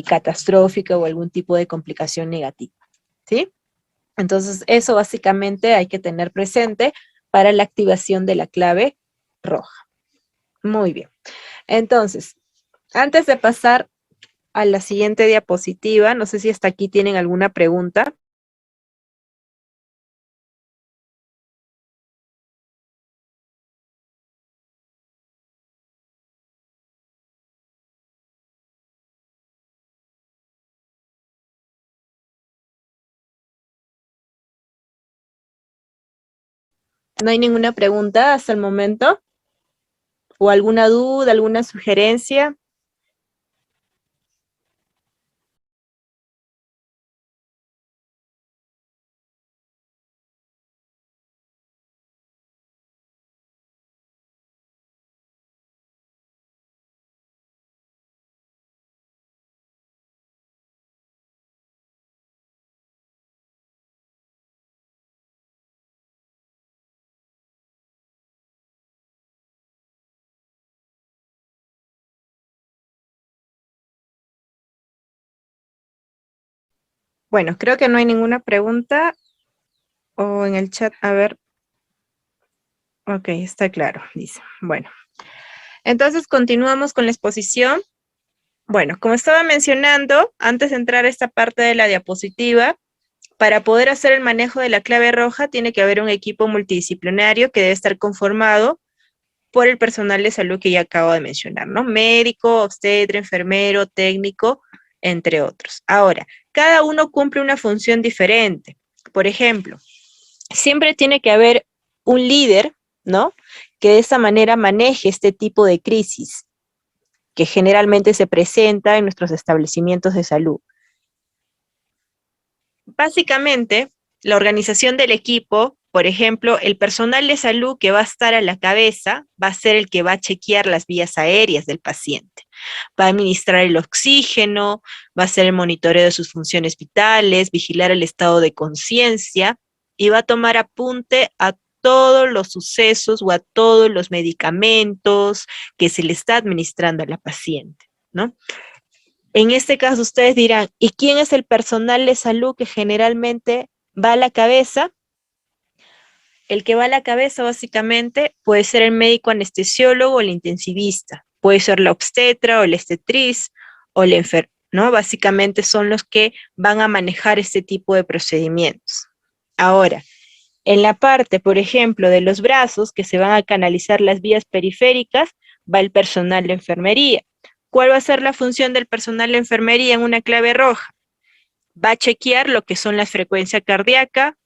catastrófica o algún tipo de complicación negativa, ¿sí? Entonces, eso básicamente hay que tener presente para la activación de la clave roja. Muy bien. Entonces, antes de pasar a la siguiente diapositiva, no sé si hasta aquí tienen alguna pregunta. ¿No hay ninguna pregunta hasta el momento? ¿O alguna duda, alguna sugerencia? Bueno, creo que no hay ninguna pregunta. O en el chat, a ver. Ok, está claro, dice. Bueno, entonces continuamos con la exposición. Bueno, como estaba mencionando, antes de entrar a esta parte de la diapositiva, Para poder hacer el manejo de la clave roja, tiene que haber un equipo multidisciplinario que debe estar conformado por el personal de salud que ya acabo de mencionar, ¿no? Médico, obstetra, enfermero, técnico, entre otros. Ahora, cada uno cumple una función diferente. Por ejemplo, siempre tiene que haber un líder, ¿no? Que de esa manera maneje este tipo de crisis que generalmente se presenta en nuestros establecimientos de salud. Básicamente, la organización del equipo, por ejemplo, el personal de salud que va a estar a la cabeza va a ser el que va a chequear las vías aéreas del paciente, va a administrar el oxígeno, va a hacer el monitoreo de sus funciones vitales, vigilar el estado de conciencia y va a tomar apunte a todos los sucesos o a todos los medicamentos que se le está administrando a la paciente, ¿no? En este caso ustedes dirán, ¿y quién es el personal de salud que generalmente va a la cabeza? El que va a la cabeza básicamente puede ser el médico anestesiólogo o el intensivista, puede ser la obstetra o el obstetriz o el enfermero, ¿no? Básicamente son los que van a manejar este tipo de procedimientos. Ahora, en la parte, por ejemplo, de los brazos, que se van a canalizar las vías periféricas, va el personal de enfermería. ¿Cuál va a ser la función del personal de enfermería en una clave roja? Va a chequear lo que son la frecuencia cardíaca,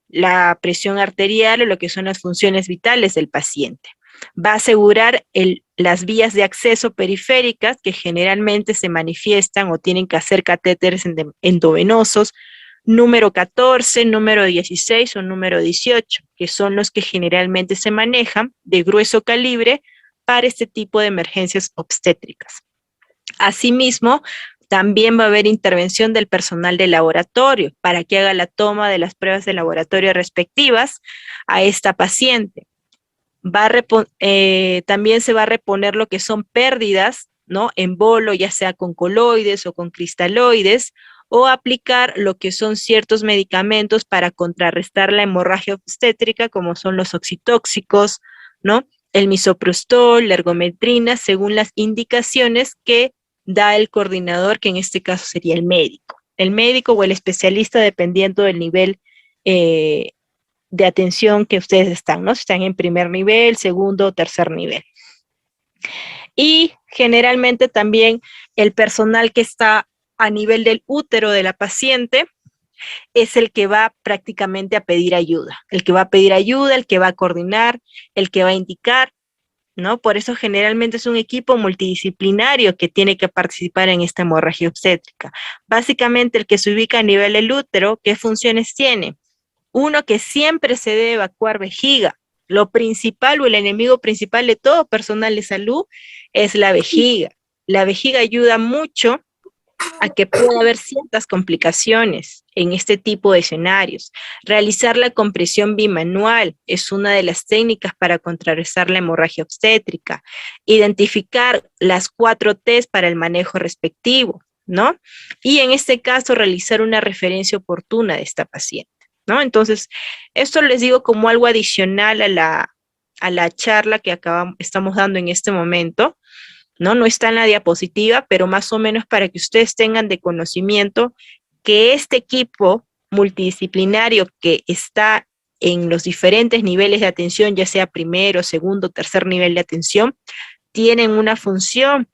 la presión arterial o lo que son las funciones vitales del paciente. Va a asegurar las vías de acceso periféricas que generalmente se manifiestan o tienen que hacer catéteres endovenosos, número 14, número 16 o número 18, que son los que generalmente se manejan de grueso calibre para este tipo de emergencias obstétricas. Asimismo, también va a haber intervención del personal de laboratorio para que haga la toma de las pruebas de laboratorio respectivas a esta paciente. También se va a reponer lo que son pérdidas, ¿no? En bolo, ya sea con coloides o con cristaloides, o aplicar lo que son ciertos medicamentos para contrarrestar la hemorragia obstétrica, como son los oxitóxicos, ¿no? El misoprostol, la ergometrina, según las indicaciones que da el coordinador, que en este caso sería el médico o el especialista, dependiendo del nivel de atención que ustedes están, ¿no? Si están en primer nivel, segundo o tercer nivel. Y generalmente también el personal que está a nivel del útero de la paciente es el que va prácticamente a pedir ayuda, el que va a pedir ayuda, el que va a coordinar, el que va a indicar, ¿no? Por eso generalmente es un equipo multidisciplinario que tiene que participar en esta hemorragia obstétrica. Básicamente el que se ubica a nivel del útero, ¿qué funciones tiene? Uno, que siempre se debe evacuar vejiga. Lo principal o el enemigo principal de todo personal de salud es la vejiga. La vejiga ayuda mucho a que pueda haber ciertas complicaciones en este tipo de escenarios. Realizar la compresión bimanual es una de las técnicas para contrarrestar la hemorragia obstétrica. Identificar las 4 T's para el manejo respectivo, ¿no? Y en este caso realizar una referencia oportuna de esta paciente, ¿no? Entonces, esto les digo como algo adicional a la charla que estamos dando en este momento, ¿no? No está en la diapositiva, pero más o menos para que ustedes tengan de conocimiento que este equipo multidisciplinario que está en los diferentes niveles de atención, ya sea primero, segundo, tercer nivel de atención, tienen una función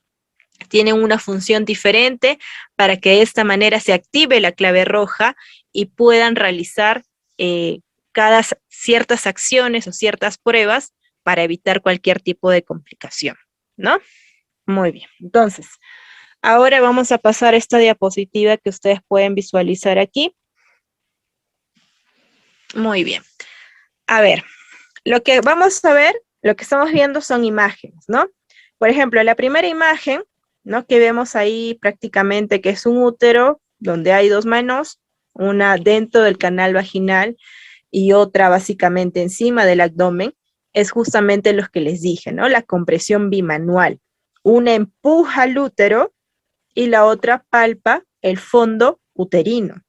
diferente para que de esta manera se active la clave roja y puedan realizar ciertas acciones o ciertas pruebas para evitar cualquier tipo de complicación, ¿no? Muy bien, entonces, ahora vamos a pasar a esta diapositiva que ustedes pueden visualizar aquí. Muy bien. A ver, lo que vamos a ver, lo que estamos viendo son imágenes, ¿no? Por ejemplo, la primera imagen, ¿no? Que vemos ahí prácticamente que es un útero donde hay 2 manos, una dentro del canal vaginal y otra básicamente encima del abdomen, es justamente lo que les dije, ¿no? La compresión bimanual. Una empuja al útero y la otra palpa el fondo uterino,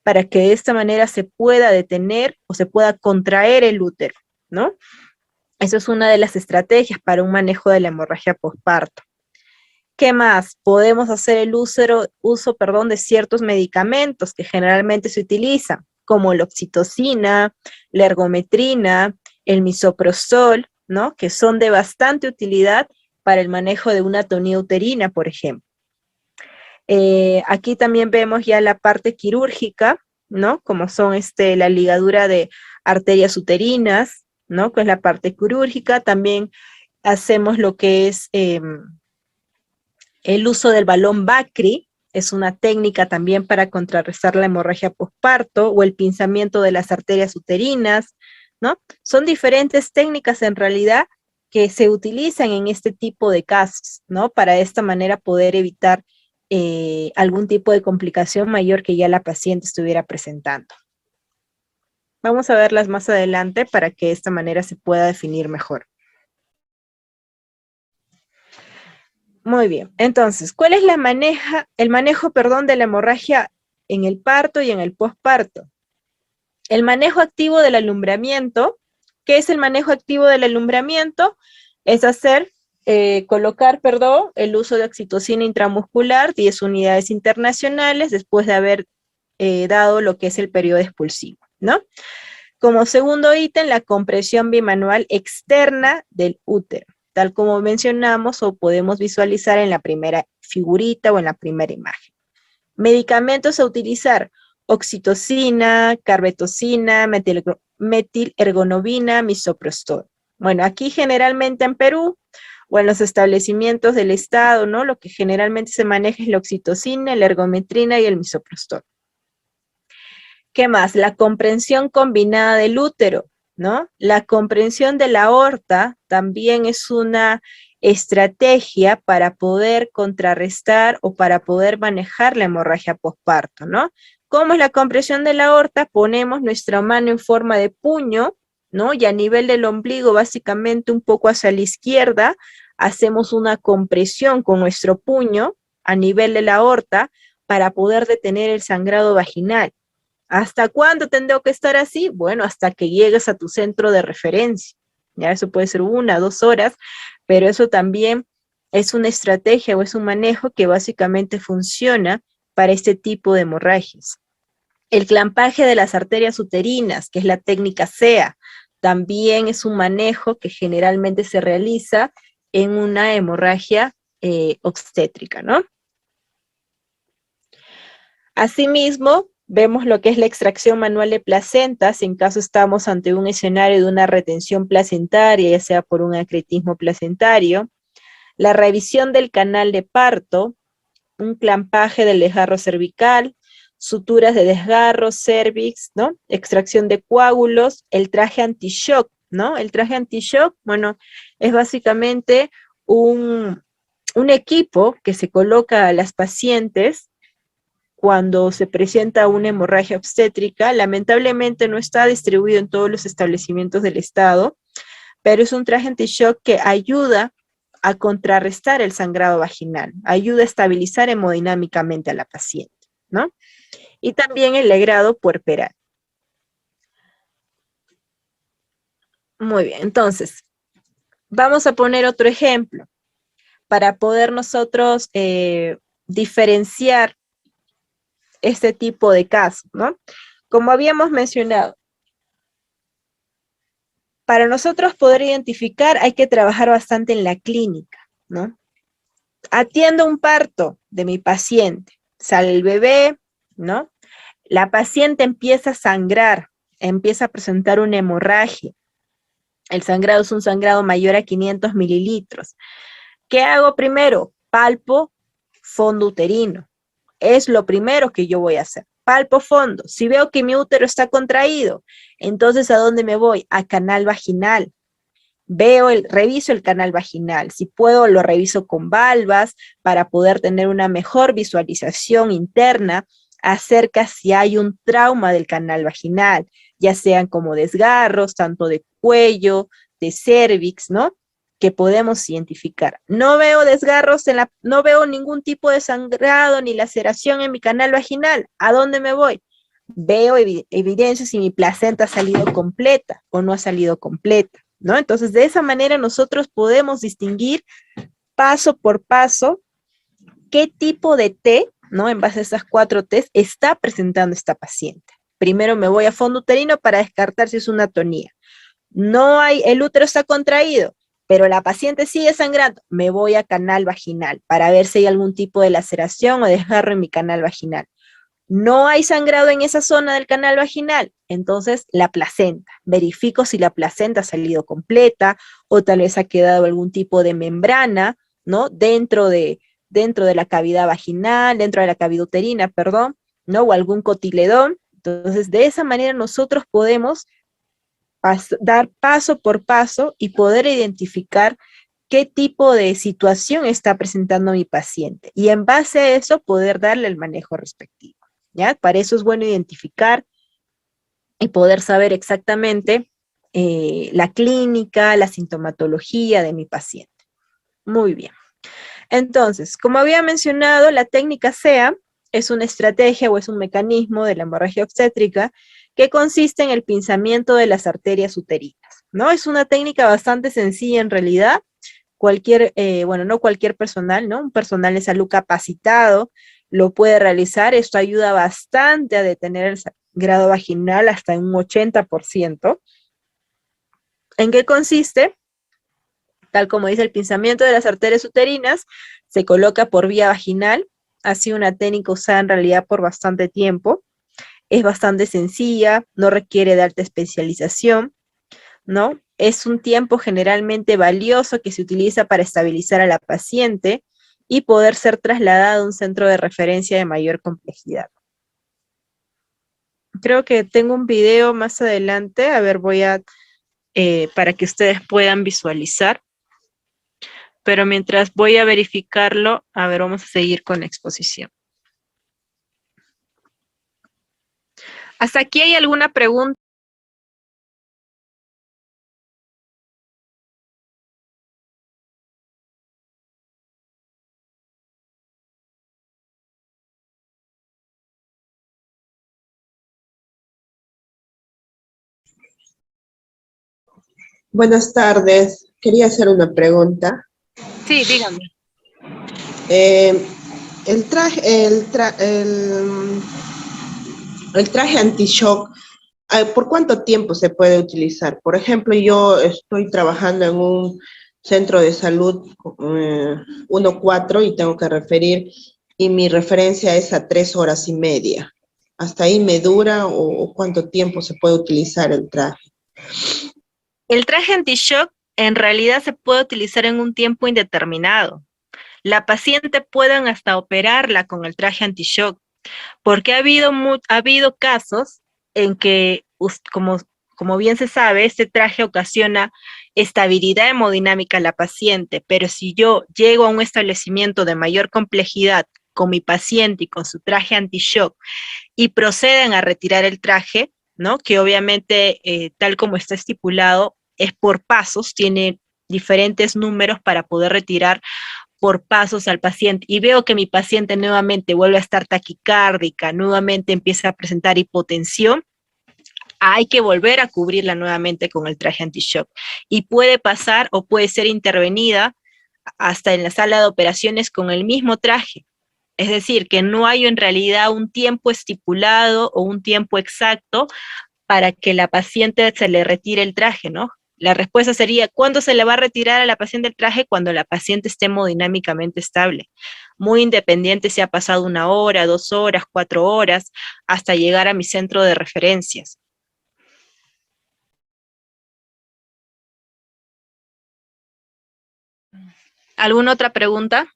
para que de esta manera se pueda detener o se pueda contraer el útero, ¿no? Eso es una de las estrategias para un manejo de la hemorragia posparto. ¿Qué más? Podemos hacer el uso de ciertos medicamentos que generalmente se utilizan. como la oxitocina, la ergometrina, el misoprostol, ¿no? Que son de bastante utilidad para el manejo de una atonía uterina, por ejemplo. Aquí también vemos ya la parte quirúrgica, ¿no? Como son la ligadura de arterias uterinas, ¿no? Que es la parte quirúrgica. También hacemos lo que es el uso del balón Bacri, es una técnica también para contrarrestar la hemorragia posparto, o el pinzamiento de las arterias uterinas, ¿no? Son diferentes técnicas en realidad que se utilizan en este tipo de casos, ¿no? Para de esta manera poder evitar algún tipo de complicación mayor que ya la paciente estuviera presentando. Vamos a verlas más adelante para que de esta manera se pueda definir mejor. Muy bien, entonces, ¿cuál es el manejo, de la hemorragia en el parto y en el posparto? El manejo activo del alumbramiento. ¿Qué es el manejo activo del alumbramiento? Es colocar el uso de oxitocina intramuscular, 10 unidades internacionales, después de haber dado lo que es el periodo expulsivo, ¿no? Como segundo ítem, la compresión bimanual externa del útero, tal como mencionamos o podemos visualizar en la primera figurita o en la primera imagen. Medicamentos a utilizar: oxitocina, carbetocina, metilergonobina, misoprostol. Bueno, aquí generalmente en Perú o en los establecimientos del Estado, ¿no? Lo que generalmente se maneja es la oxitocina, la ergometrina y el misoprostol. ¿Qué más? La comprensión combinada del útero, ¿no? La comprensión de la aorta también es una estrategia para poder contrarrestar o para poder manejar la hemorragia posparto, ¿no? ¿Cómo es la compresión de la aorta? Ponemos nuestra mano en forma de puño, ¿no? Y a nivel del ombligo, básicamente un poco hacia la izquierda, hacemos una compresión con nuestro puño a nivel de la aorta para poder detener el sangrado vaginal. ¿Hasta cuándo tengo que estar así? Bueno, hasta que llegues a tu centro de referencia. Ya eso puede ser 1 o 2 horas, pero eso también es una estrategia o es un manejo que básicamente funciona para este tipo de hemorragias. El clampaje de las arterias uterinas, que es la técnica SEA, también es un manejo que generalmente se realiza en una hemorragia obstétrica, ¿no? Asimismo, vemos lo que es la extracción manual de placentas en caso estamos ante un escenario de una retención placentaria, ya sea por un acretismo placentario, la revisión del canal de parto, un clampaje del desgarro cervical, suturas de desgarro, cervix, ¿no? Extracción de coágulos, el traje anti-shock, ¿no? El traje anti-shock, bueno, es básicamente un equipo que se coloca a las pacientes cuando se presenta una hemorragia obstétrica. Lamentablemente no está distribuido en todos los establecimientos del Estado, pero es un traje anti-shock que ayuda a contrarrestar el sangrado vaginal, ayuda a estabilizar hemodinámicamente a la paciente, ¿no? Y también el legrado puerperal. Muy bien, entonces, vamos a poner otro ejemplo para poder nosotros diferenciar este tipo de casos, ¿no? Como habíamos mencionado, para nosotros poder identificar hay que trabajar bastante en la clínica, ¿no? Atiendo un parto de mi paciente, sale el bebé, ¿no? La paciente empieza a sangrar, empieza a presentar una hemorragia. El sangrado es un sangrado mayor a 500 mililitros. ¿Qué hago primero? Palpo fondo uterino. Es lo primero que yo voy a hacer. Palpo fondo. Si veo que mi útero está contraído, entonces ¿a dónde me voy? A canal vaginal. Reviso el canal vaginal. Si puedo, lo reviso con valvas para poder tener una mejor visualización interna acerca si hay un trauma del canal vaginal, ya sean como desgarros, tanto de cuello, de cervix, ¿no? Que podemos identificar. No veo desgarros, no veo ningún tipo de sangrado ni laceración en mi canal vaginal. ¿A dónde me voy? Veo evidencia si mi placenta ha salido completa o no ha salido completa, ¿no? Entonces, de esa manera nosotros podemos distinguir paso por paso qué tipo de T, ¿no? En base a esas 4 Ts está presentando esta paciente. primero me voy a fondo uterino para descartar si es una atonía. No hay, el útero está contraído, pero la paciente sigue sangrando, me voy a canal vaginal para ver si hay algún tipo de laceración o desgarro en mi canal vaginal. No hay sangrado en esa zona del canal vaginal, entonces la placenta. Verifico si la placenta ha salido completa o tal vez ha quedado algún tipo de membrana, ¿no? Dentro de la cavidad vaginal, dentro de la cavidad uterina, perdón, ¿no? O algún cotiledón. Entonces, de esa manera nosotros podemos dar paso por paso y poder identificar qué tipo de situación está presentando mi paciente. Y en base a eso, poder darle el manejo respectivo. ¿Ya? Para eso es bueno identificar y poder saber exactamente la clínica, la sintomatología de mi paciente. Muy bien. Entonces, como había mencionado, la técnica SEA es una estrategia o es un mecanismo de la hemorragia obstétrica que consiste en el pinzamiento de las arterias uterinas, ¿no? Es una técnica bastante sencilla en realidad. Bueno, no cualquier personal, ¿no? Un personal de salud capacitado lo puede realizar. Esto ayuda bastante a detener el sangrado vaginal hasta un 80%. ¿En qué consiste? Tal como dice el pinzamiento de las arterias uterinas, se coloca por vía vaginal. Ha sido una técnica usada en realidad por bastante tiempo. Es bastante sencilla, no requiere de alta especialización, ¿no? Es un tiempo generalmente valioso que se utiliza para estabilizar a la paciente y poder ser trasladada a un centro de referencia de mayor complejidad. Creo que tengo un video más adelante, a ver, para que ustedes puedan visualizar, pero mientras voy a verificarlo, a ver, vamos a seguir con la exposición. ¿Hasta aquí hay alguna pregunta? Buenas tardes. Quería hacer una pregunta. Sí, dígame. Eh, el traje anti-shock, ¿por cuánto tiempo se puede utilizar? Por ejemplo, yo estoy trabajando en un centro de salud 1-4 y tengo que referir, y mi referencia es a 3 horas y media. ¿Hasta ahí me dura o cuánto tiempo se puede utilizar el traje? El traje anti-shock en realidad se puede utilizar en un tiempo indeterminado. La paciente pueden hasta operarla con el traje anti-shock, porque ha habido casos en que, como bien se sabe, este traje ocasiona estabilidad hemodinámica a la paciente, pero si yo llego a un establecimiento de mayor complejidad con mi paciente y con su traje anti-shock y proceden a retirar el traje, ¿no? Que obviamente, tal como está estipulado, es por pasos, tiene diferentes números para poder retirar por pasos al paciente y veo que mi paciente nuevamente vuelve a estar taquicárdica, nuevamente empieza a presentar hipotensión, hay que volver a cubrirla nuevamente con el traje anti-shock. Y puede pasar o puede ser intervenida hasta en la sala de operaciones con el mismo traje. Es decir, que no hay en realidad un tiempo estipulado o un tiempo exacto para que la paciente se le retire el traje, ¿no? La respuesta sería, ¿cuándo se le va a retirar a la paciente el traje? Cuando la paciente esté hemodinámicamente estable. Muy independiente si ha pasado 1 hora, 2 horas, 4 horas, hasta llegar a mi centro de referencias. ¿Alguna otra pregunta?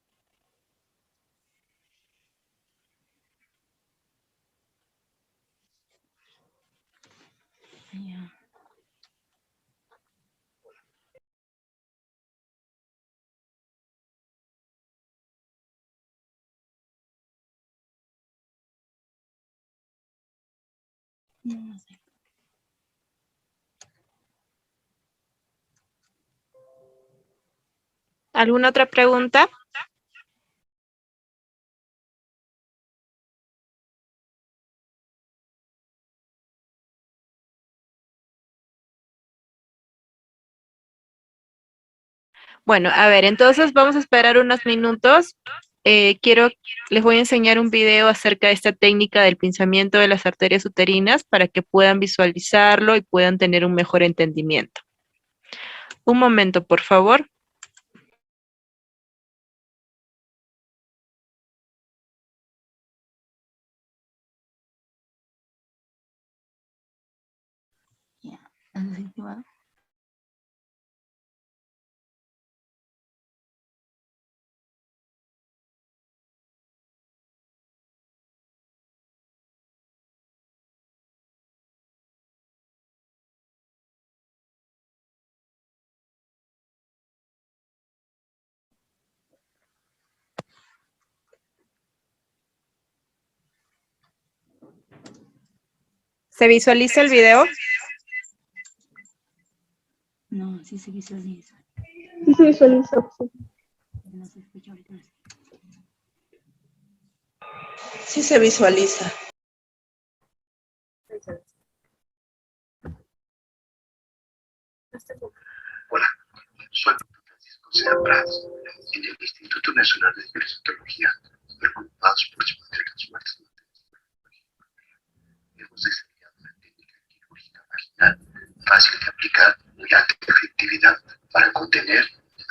¿Alguna otra pregunta? Bueno, a ver, entonces vamos a esperar unos minutos les voy a enseñar un video acerca de esta técnica del pinzamiento de las arterias uterinas para que puedan visualizarlo y puedan tener un mejor entendimiento. Un momento, por favor. ¿Se visualiza el video? No, sí se visualiza. Sí se visualiza. Sí. No se escucha ahorita. Sí se visualiza. Hola, soy Francisco Sea Prats, en el Instituto Nacional de Parasitología, preocupados por su materia muertes. Hemos desarrollado una técnica quirúrgica vaginal fácil de aplicar, muy alta efectividad para contener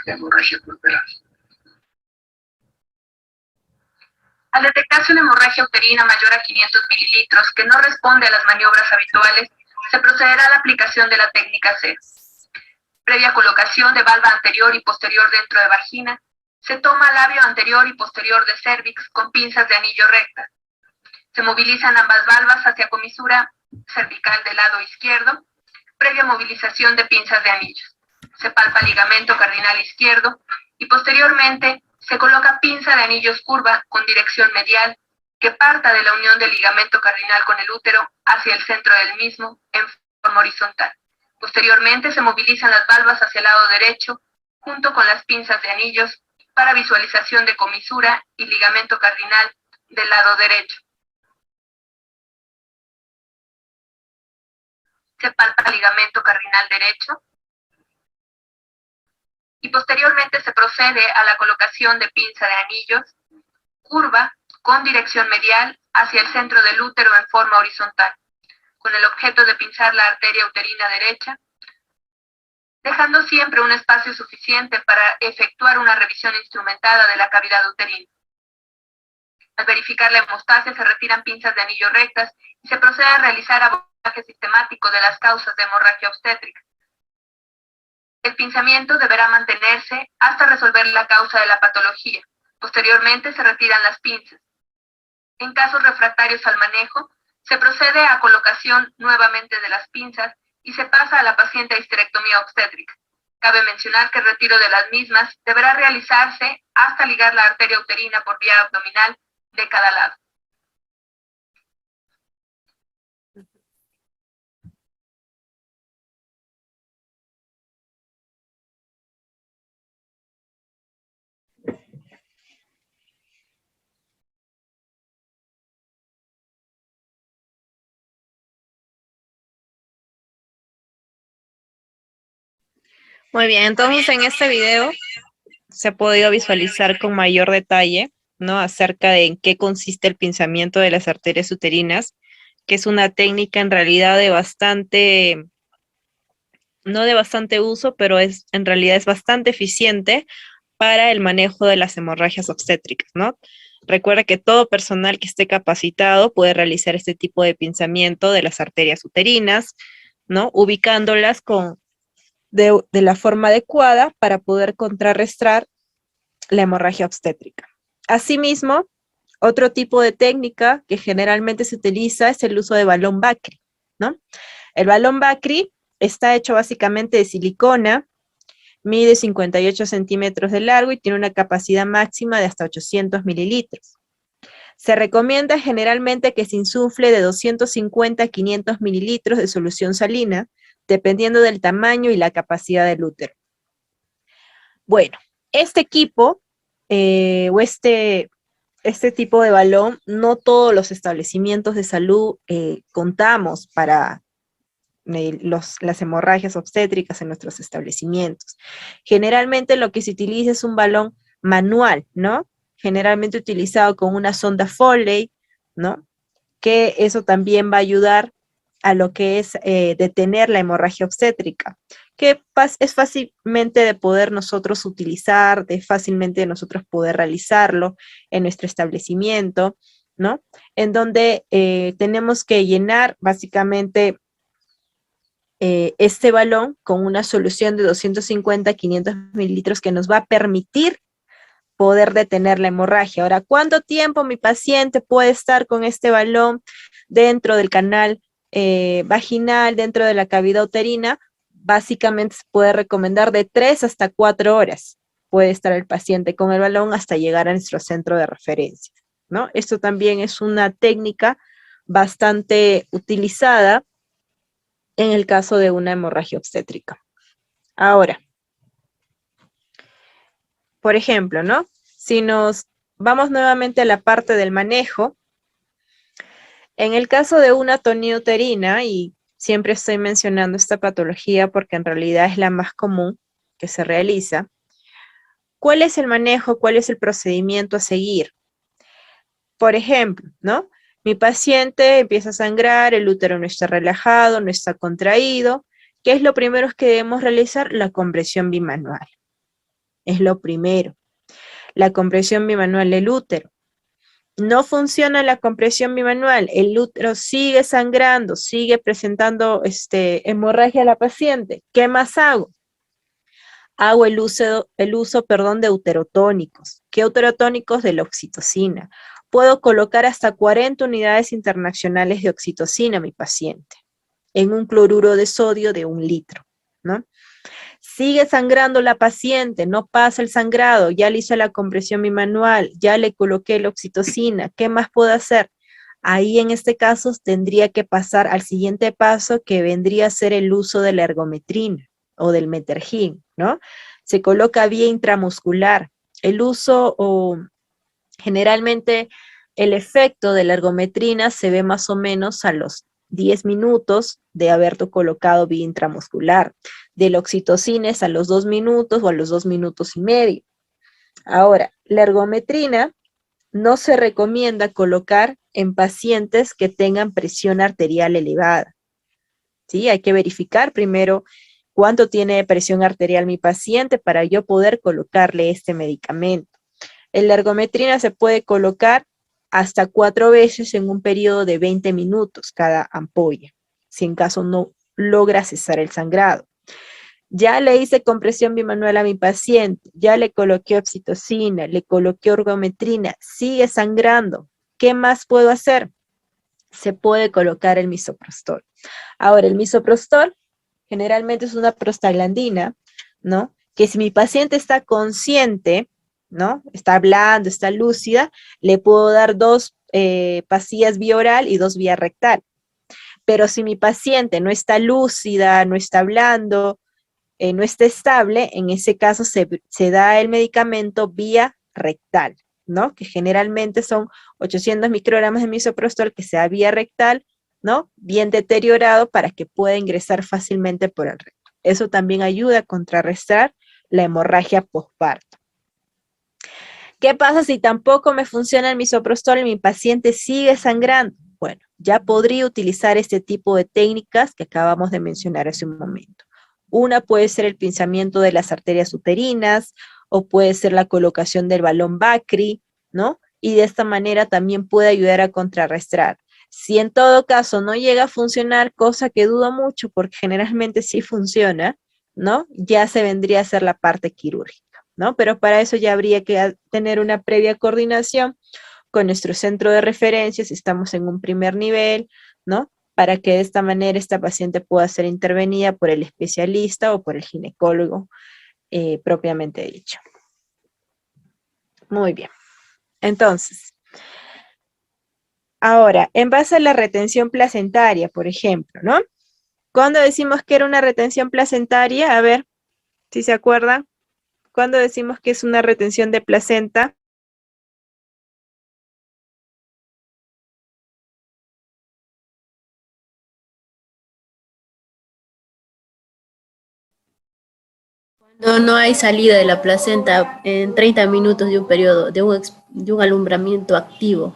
la hemorragia pulmonar. Al detectarse una hemorragia uterina mayor a 500 mililitros que no responde a las maniobras habituales, se procederá a la aplicación de la técnica C. Previa colocación de valva anterior y posterior dentro de vagina, se toma labio anterior y posterior de cérvix con pinzas de anillo rectas. Se movilizan ambas valvas hacia comisura cervical del lado izquierdo, previa movilización de pinzas de anillos. Se palpa ligamento cardinal izquierdo y posteriormente se coloca pinza de anillos curva con dirección medial que parta de la unión del ligamento cardinal con el útero hacia el centro del mismo en forma horizontal. Posteriormente se movilizan las valvas hacia el lado derecho junto con las pinzas de anillos para visualización de comisura y ligamento cardinal del lado derecho. Se palpa ligamento cardinal derecho y posteriormente se procede a la colocación de pinza de anillos curva con dirección medial hacia el centro del útero en forma horizontal, con el objeto de pinzar la arteria uterina derecha, dejando siempre un espacio suficiente para efectuar una revisión instrumentada de la cavidad uterina. Al verificar la hemostasia se retiran pinzas de anillo rectas y se procede a realizar abordaje sistemático de las causas de hemorragia obstétrica. El pinzamiento deberá mantenerse hasta resolver la causa de la patología. Posteriormente se retiran las pinzas. En casos refractarios al manejo, se procede a colocación nuevamente de las pinzas y se pasa a la paciente a histerectomía obstétrica. Cabe mencionar que el retiro de las mismas deberá realizarse hasta ligar la arteria uterina por vía abdominal de cada lado. Muy bien, entonces en este video se ha podido visualizar con mayor detalle, ¿no? Acerca de en qué consiste el pinzamiento de las arterias uterinas, que es una técnica en realidad de bastante, no de bastante uso, pero en realidad es bastante eficiente para el manejo de las hemorragias obstétricas, ¿no? Recuerda que todo personal que esté capacitado puede realizar este tipo de pinzamiento de las arterias uterinas, ¿no? Ubicándolas de la forma adecuada para poder contrarrestar la hemorragia obstétrica. Asimismo, otro tipo de técnica que generalmente se utiliza es el uso de balón Bakri, ¿no? El balón Bakri está hecho básicamente de silicona, mide 58 centímetros de largo y tiene una capacidad máxima de hasta 800 mililitros. Se recomienda generalmente que se insufle de 250 a 500 mililitros de solución salina, dependiendo del tamaño y la capacidad del útero. Bueno, este equipo o este tipo de balón, no todos los establecimientos de salud contamos para las hemorragias obstétricas en nuestros establecimientos. Generalmente lo que se utiliza es un balón manual, ¿no? generalmente utilizado con una sonda Foley, ¿no? Que eso también va a ayudar a lo que es detener la hemorragia obstétrica, que es fácilmente de poder nosotros utilizar, de fácilmente de nosotros poder realizarlo en nuestro establecimiento, ¿no? En donde tenemos que llenar básicamente este balón con una solución de 250 a 500 mililitros que nos va a permitir poder detener la hemorragia. Ahora, ¿cuánto tiempo mi paciente puede estar con este balón dentro del canal vaginal, dentro de la cavidad uterina? Básicamente se puede recomendar de 3 hasta 4 horas. Puede estar el paciente con el balón hasta llegar a nuestro centro de referencia, ¿no? Esto también es una técnica bastante utilizada en el caso de una hemorragia obstétrica. Ahora, por ejemplo, ¿no? Si nos vamos nuevamente a la parte del manejo, en el caso de una atonía uterina, y siempre estoy mencionando esta patología porque en realidad es la más común que se realiza, ¿cuál es el manejo? ¿Cuál es el procedimiento a seguir? Por ejemplo, ¿no? Mi paciente empieza a sangrar, el útero no está relajado, no está contraído. ¿Qué es lo primero que debemos realizar? La compresión bimanual. Es lo primero. La compresión bimanual del útero. No funciona la compresión bimanual, el útero sigue sangrando, sigue presentando hemorragia a la paciente. ¿Qué más hago? Hago el uso, de uterotónicos. ¿Qué uterotónicos? De la oxitocina. Puedo colocar hasta 40 unidades internacionales de oxitocina a mi paciente en un cloruro de sodio de 1 litro, ¿no? Sigue sangrando la paciente, no pasa el sangrado, ya le hice la compresión bimanual, ya le coloqué la oxitocina, ¿qué más puedo hacer? Ahí en este caso tendría que pasar al siguiente paso que vendría a ser el uso de la ergometrina o del Metergin, ¿no? Se coloca vía intramuscular. El uso o generalmente el efecto de la ergometrina se ve más o menos a los 10 minutos de haberlo colocado vía intramuscular. Del oxitocina es a los 2 minutos o a los 2 minutos y medio. Ahora, la ergometrina no se recomienda colocar en pacientes que tengan presión arterial elevada. ¿Sí? Hay que verificar primero cuánto tiene de presión arterial mi paciente para yo poder colocarle este medicamento. La ergometrina se puede colocar hasta 4 veces en un periodo de 20 minutos cada ampolla, si en caso no logra cesar el sangrado. Ya le hice compresión bimanual a mi paciente, ya le coloqué oxitocina, le coloqué ergometrina, sigue sangrando. ¿Qué más puedo hacer? Se puede colocar el misoprostol. Ahora, el misoprostol generalmente es una prostaglandina, ¿no? Que si mi paciente está consciente, ¿no? Está hablando, está lúcida, le puedo dar 2 pastillas vía oral y 2 vía rectal. Pero si mi paciente no está lúcida, no está hablando, no está estable, en ese caso se da el medicamento vía rectal, ¿no? Que generalmente son 800 microgramos de misoprostol que sea vía rectal, ¿no? Bien deteriorado para que pueda ingresar fácilmente por el recto. Eso también ayuda a contrarrestar la hemorragia postparto. ¿Qué pasa si tampoco me funciona el misoprostol y mi paciente sigue sangrando? Bueno, ya podría utilizar este tipo de técnicas que acabamos de mencionar hace un momento. Una puede ser el pinzamiento de las arterias uterinas o puede ser la colocación del balón Bacri, ¿no? Y de esta manera también puede ayudar a contrarrestar. Si en todo caso no llega a funcionar, cosa que dudo mucho porque generalmente sí funciona, ¿no? Ya se vendría a ser la parte quirúrgica, ¿no? Pero para eso ya habría que tener una previa coordinación con nuestro centro de referencia si estamos en un primer nivel, ¿no? Para que de esta manera esta paciente pueda ser intervenida por el especialista o por el ginecólogo propiamente dicho. Muy bien. Entonces, ahora, en base a la retención placentaria, por ejemplo, ¿no? ¿Cuándo decimos que era una retención placentaria? A ver, si se acuerdan. ¿Cuándo decimos que es una retención de placenta? No hay salida de la placenta en 30 minutos de un periodo, de un alumbramiento activo.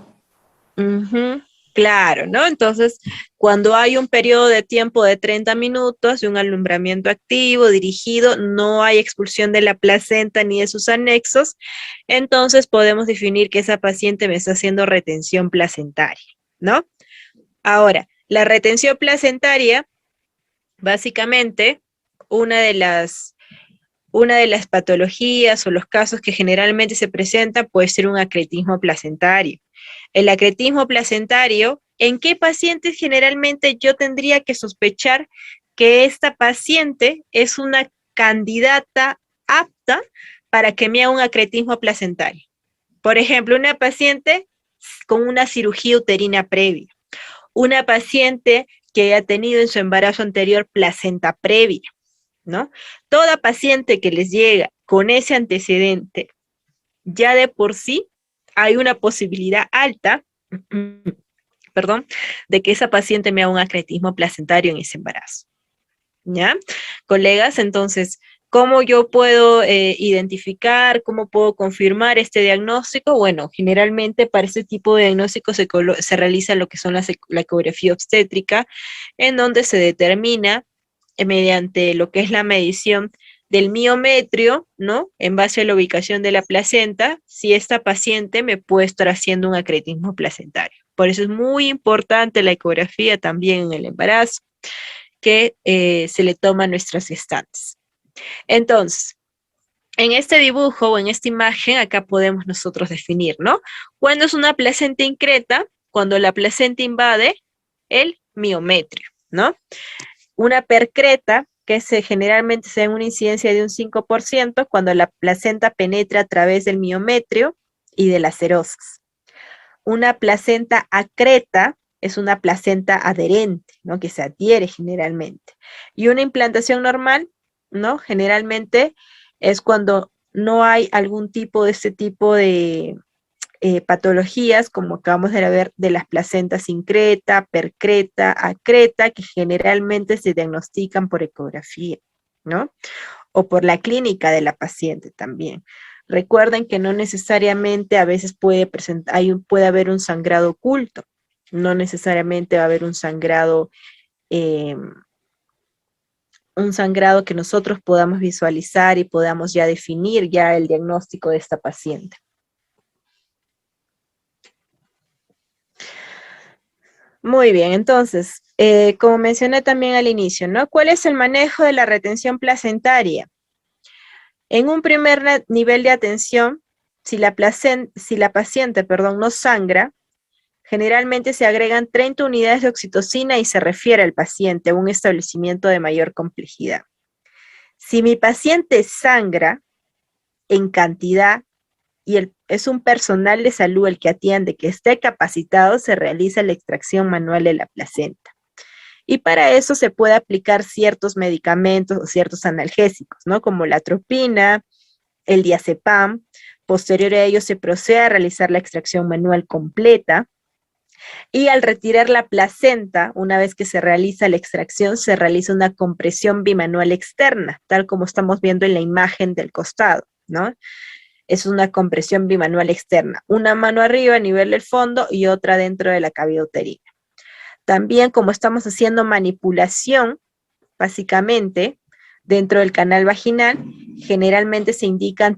Ujú, claro, ¿no? Entonces, cuando hay un periodo de tiempo de 30 minutos de un alumbramiento activo dirigido, no hay expulsión de la placenta ni de sus anexos, entonces podemos definir que esa paciente me está haciendo retención placentaria, ¿no? Ahora, la retención placentaria, básicamente, una de las patologías o los casos que generalmente se presentan puede ser un acretismo placentario. El acretismo placentario, ¿en qué pacientes generalmente yo tendría que sospechar que esta paciente es una candidata apta para que me haga un acretismo placentario? Por ejemplo, una paciente con una cirugía uterina previa, una paciente que haya tenido en su embarazo anterior placenta previa, ¿no? Toda paciente que les llega con ese antecedente, ya de por sí hay una posibilidad alta, perdón, de que esa paciente me haga un acretismo placentario en ese embarazo. ¿Ya? Colegas, entonces, ¿cómo yo puedo identificar, cómo puedo confirmar este diagnóstico? Bueno, generalmente para este tipo de diagnóstico se realiza lo que son la ecografía obstétrica, en donde se determina mediante lo que es la medición del miometrio, ¿no? En base a la ubicación de la placenta, si esta paciente me puede estar haciendo un acretismo placentario. Por eso es muy importante la ecografía también en el embarazo, que se le toma a nuestras gestantes. Entonces, en este dibujo o en esta imagen, acá podemos nosotros definir, ¿no? ¿Cuándo es una placenta increta? Cuando la placenta invade el miometrio, ¿no? Una percreta, que generalmente se da en una incidencia de un 5%, cuando la placenta penetra a través del miometrio y de las serosas. Una placenta acreta es una placenta adherente, ¿no? Que se adhiere generalmente. Y una implantación normal, ¿no? Generalmente es cuando no hay algún tipo de este tipo de patologías, como acabamos de ver, de las placentas increta, percreta, acreta, que generalmente se diagnostican por ecografía, ¿no? O por la clínica de la paciente también. Recuerden que no necesariamente a veces puede haber un sangrado oculto, no necesariamente va a haber eh, un sangrado que nosotros podamos visualizar y podamos ya definir ya el diagnóstico de esta paciente. Muy bien, entonces, como mencioné también al inicio, ¿no? ¿Cuál es el manejo de la retención placentaria? En un primer nivel de atención, si la paciente, no sangra, generalmente se agregan 30 unidades de oxitocina y se refiere al paciente a un establecimiento de mayor complejidad. Si mi paciente sangra en cantidad y es un personal de salud el que atiende, que esté capacitado, se realiza la extracción manual de la placenta. Y para eso se puede aplicar ciertos medicamentos o ciertos analgésicos, ¿no? Como la atropina, el diazepam. Posterior a ello se procede a realizar la extracción manual completa. Y al retirar la placenta, una vez que se realiza la extracción, se realiza una compresión bimanual externa, tal como estamos viendo en la imagen del costado, ¿no? Es una compresión bimanual externa, una mano arriba a nivel del fondo y otra dentro de la cavidad uterina. También, como estamos haciendo manipulación, básicamente, dentro del canal vaginal, generalmente se indica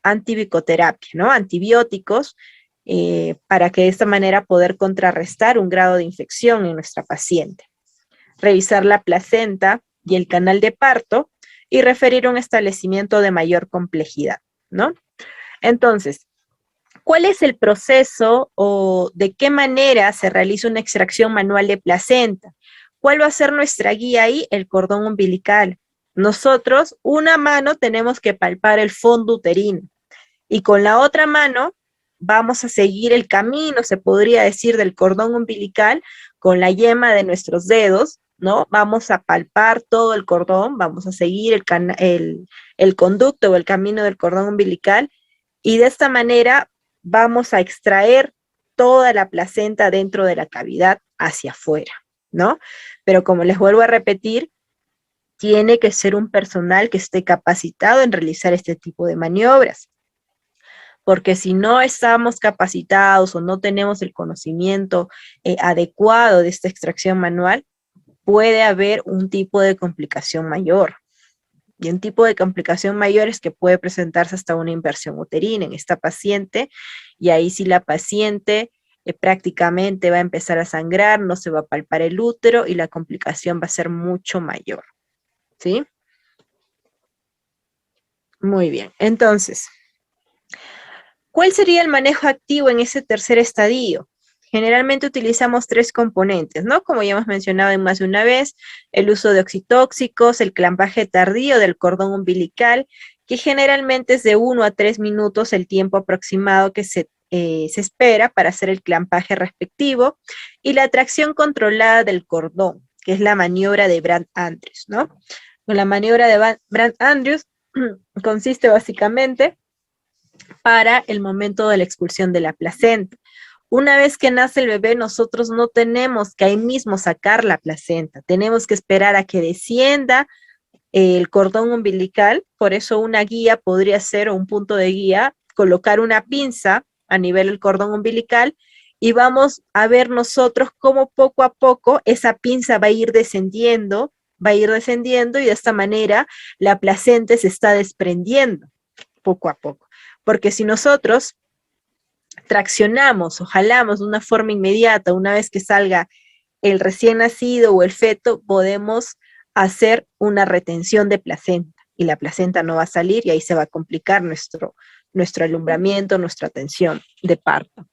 antibicoterapia, ¿no? Antibióticos, para que de esta manera poder contrarrestar un grado de infección en nuestra paciente. Revisar la placenta y el canal de parto y referir un establecimiento de mayor complejidad, ¿no? Entonces, ¿cuál es el proceso o de qué manera se realiza una extracción manual de placenta? ¿Cuál va a ser nuestra guía ahí? El cordón umbilical. Nosotros, una mano tenemos que palpar el fondo uterino y con la otra mano vamos a seguir el camino, se podría decir, del cordón umbilical con la yema de nuestros dedos, ¿no? Vamos a palpar todo el cordón, vamos a seguir el conducto o el camino del cordón umbilical y de esta manera vamos a extraer toda la placenta dentro de la cavidad hacia afuera, ¿no? Pero como les vuelvo a repetir, tiene que ser un personal que esté capacitado en realizar este tipo de maniobras. Porque si no estamos capacitados o no tenemos el conocimiento adecuado de esta extracción manual, puede haber un tipo de complicación mayor. Y un tipo de complicación mayor es que puede presentarse hasta una inversión uterina en esta paciente, y ahí sí la paciente prácticamente va a empezar a sangrar, no se va a palpar el útero y la complicación va a ser mucho mayor. ¿Sí? Muy bien. Entonces, ¿cuál sería el manejo activo en ese tercer estadio? Generalmente utilizamos 3 componentes, ¿no? Como ya hemos mencionado en más de una vez, el uso de oxitóxicos, el clampaje tardío del cordón umbilical, que generalmente es de 1 a 3 minutos el tiempo aproximado que se espera para hacer el clampaje respectivo, y la tracción controlada del cordón, que es la maniobra de Brandt-Andrews, ¿no? Con la maniobra de Brandt-Andrews consiste básicamente para el momento de la expulsión de la placenta. Una vez que nace el bebé, nosotros no tenemos que ahí mismo sacar la placenta, tenemos que esperar a que descienda el cordón umbilical. Por eso una guía podría ser, o un punto de guía, colocar una pinza a nivel del cordón umbilical, y vamos a ver nosotros cómo poco a poco esa pinza va a ir descendiendo, y de esta manera la placenta se está desprendiendo poco a poco. Porque si nosotros traccionamos o jalamos de una forma inmediata, una vez que salga el recién nacido o el feto, podemos hacer una retención de placenta y la placenta no va a salir, y ahí se va a complicar nuestro alumbramiento, nuestra atención de parto.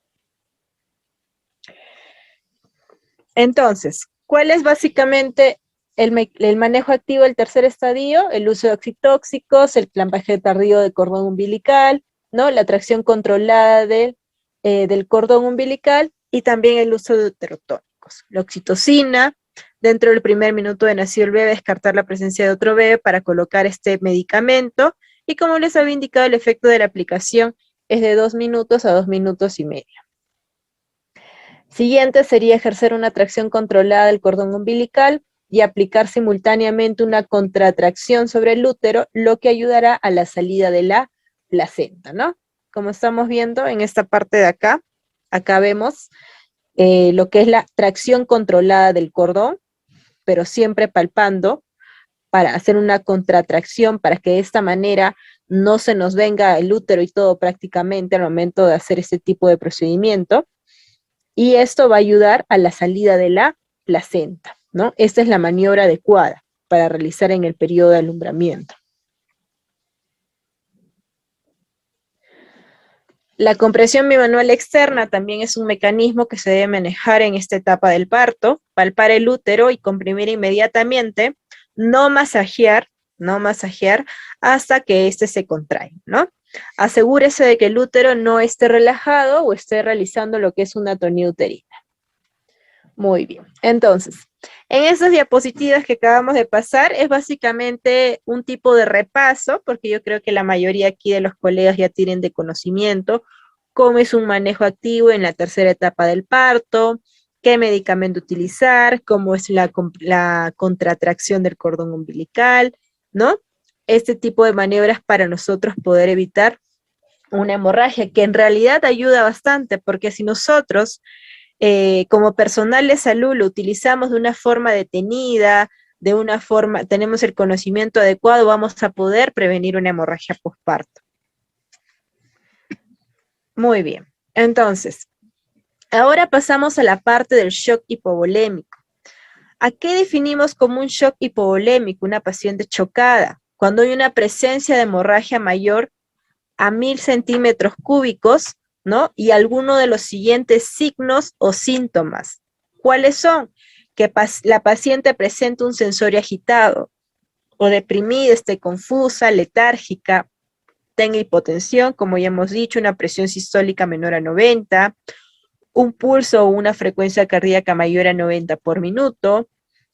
Entonces, ¿cuál es básicamente el manejo activo del tercer estadio? El uso de oxitóxicos, el clampaje tardío del cordón umbilical, ¿no? La tracción controlada del cordón umbilical, y también el uso de uterotónicos. La oxitocina, dentro del primer minuto de nacido el bebé, descartar la presencia de otro bebé para colocar este medicamento, y como les había indicado, el efecto de la aplicación es de 2 minutos a 2 minutos y medio. Siguiente sería ejercer una tracción controlada del cordón umbilical y aplicar simultáneamente una contratracción sobre el útero, lo que ayudará a la salida de la placenta, ¿no? Como estamos viendo en esta parte de acá, acá vemos lo que es la tracción controlada del cordón, pero siempre palpando para hacer una contratracción, para que de esta manera no se nos venga el útero y todo prácticamente al momento de hacer este tipo de procedimiento. Y esto va a ayudar a la salida de la placenta, ¿no? Esta es la maniobra adecuada para realizar en el periodo de alumbramiento. La compresión bimanual externa también es un mecanismo que se debe manejar en esta etapa del parto: palpar el útero y comprimir inmediatamente, no masajear hasta que éste se contrae, ¿no? Asegúrese de que el útero no esté relajado o esté realizando lo que es una atonía uterina. Muy bien, entonces, en estas diapositivas que acabamos de pasar es básicamente un tipo de repaso, porque yo creo que la mayoría aquí de los colegas ya tienen de conocimiento cómo es un manejo activo en la tercera etapa del parto, qué medicamento utilizar, cómo es la contratracción del cordón umbilical, ¿no? Este tipo de maniobras para nosotros poder evitar una hemorragia, que en realidad ayuda bastante, porque si nosotros como personal de salud lo utilizamos de una forma detenida, tenemos el conocimiento adecuado, vamos a poder prevenir una hemorragia posparto. Muy bien, entonces, ahora pasamos a la parte del shock hipovolémico. ¿A qué definimos como un shock hipovolémico? Una paciente chocada, cuando hay una presencia de hemorragia mayor a 1000 centímetros cúbicos, ¿no? Y alguno de los siguientes signos o síntomas. ¿Cuáles son? Que la paciente presenta un sensorio agitado o deprimida, esté confusa, letárgica, tenga hipotensión, como ya hemos dicho, una presión sistólica menor a 90, un pulso o una frecuencia cardíaca mayor a 90 por minuto,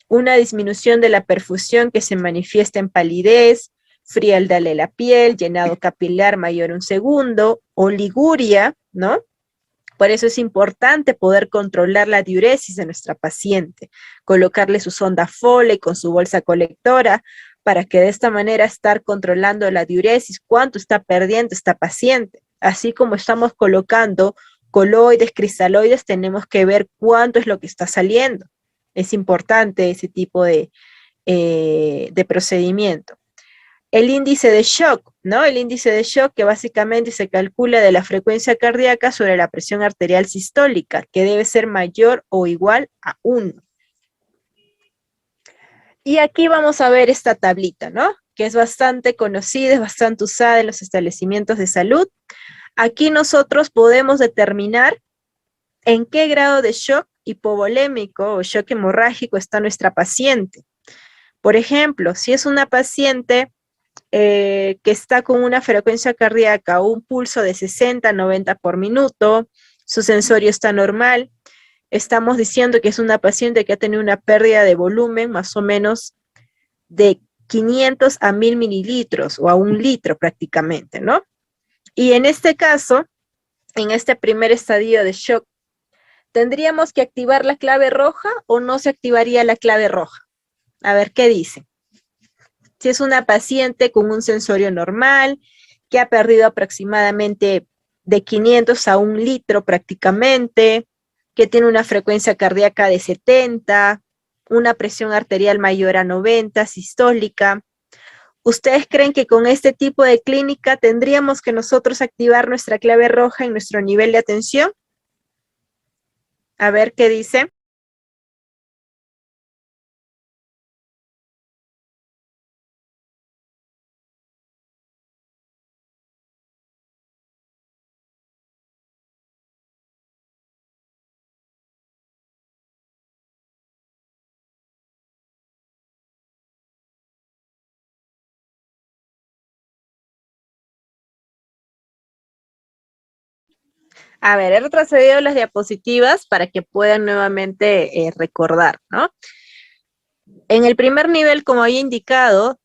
una disminución de la perfusión que se manifiesta en palidez, frialdad de la piel, llenado capilar mayor a 1 segundo, oliguria, ¿no? Por eso es importante poder controlar la diuresis de nuestra paciente, colocarle su sonda Foley con su bolsa colectora, para que de esta manera estar controlando la diuresis, cuánto está perdiendo esta paciente. Así como estamos colocando coloides, cristaloides, tenemos que ver cuánto es lo que está saliendo. Es importante ese tipo de procedimiento. El índice de shock, ¿no? El índice de shock que básicamente se calcula de la frecuencia cardíaca sobre la presión arterial sistólica, que debe ser mayor o igual a 1. Y aquí vamos a ver esta tablita, ¿no? Que es bastante conocida, es bastante usada en los establecimientos de salud. Aquí nosotros podemos determinar en qué grado de shock hipovolémico o shock hemorrágico está nuestra paciente. Por ejemplo, si es una paciente que está con una frecuencia cardíaca o un pulso de 60, 90 por minuto, su sensorio está normal, estamos diciendo que es una paciente que ha tenido una pérdida de volumen más o menos de 500 a 1000 mililitros o a 1 litro prácticamente, ¿no? Y en este caso, en este primer estadio de shock, ¿tendríamos que activar la clave roja o no se activaría la clave roja? A ver, ¿qué dice? Si es una paciente con un sensorio normal, que ha perdido aproximadamente de 500 a 1 litro prácticamente, que tiene una frecuencia cardíaca de 70, una presión arterial mayor a 90, sistólica. ¿Ustedes creen que con este tipo de clínica tendríamos que nosotros activar nuestra clave roja en nuestro nivel de atención? A ver qué dice. A ver, he retrocedido las diapositivas para que puedan nuevamente recordar, ¿no? En el primer nivel, como había indicado,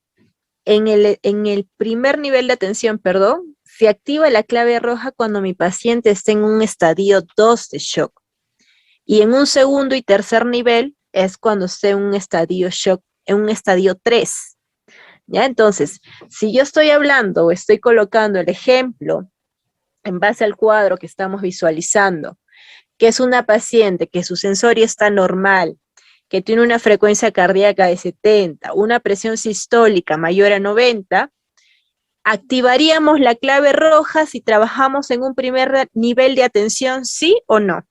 en el primer nivel de atención, perdón, se activa la clave roja cuando mi paciente está en un estadio 2 de shock. Y en un segundo y tercer nivel es cuando esté en un estadio shock, en un estadio 3. ¿Ya? Entonces, si yo estoy hablando o estoy colocando el ejemplo en base al cuadro que estamos visualizando, que es una paciente que su sensorio está normal, que tiene una frecuencia cardíaca de 70, una presión sistólica mayor a 90, ¿activaríamos la clave roja si trabajamos en un primer nivel de atención, sí o no?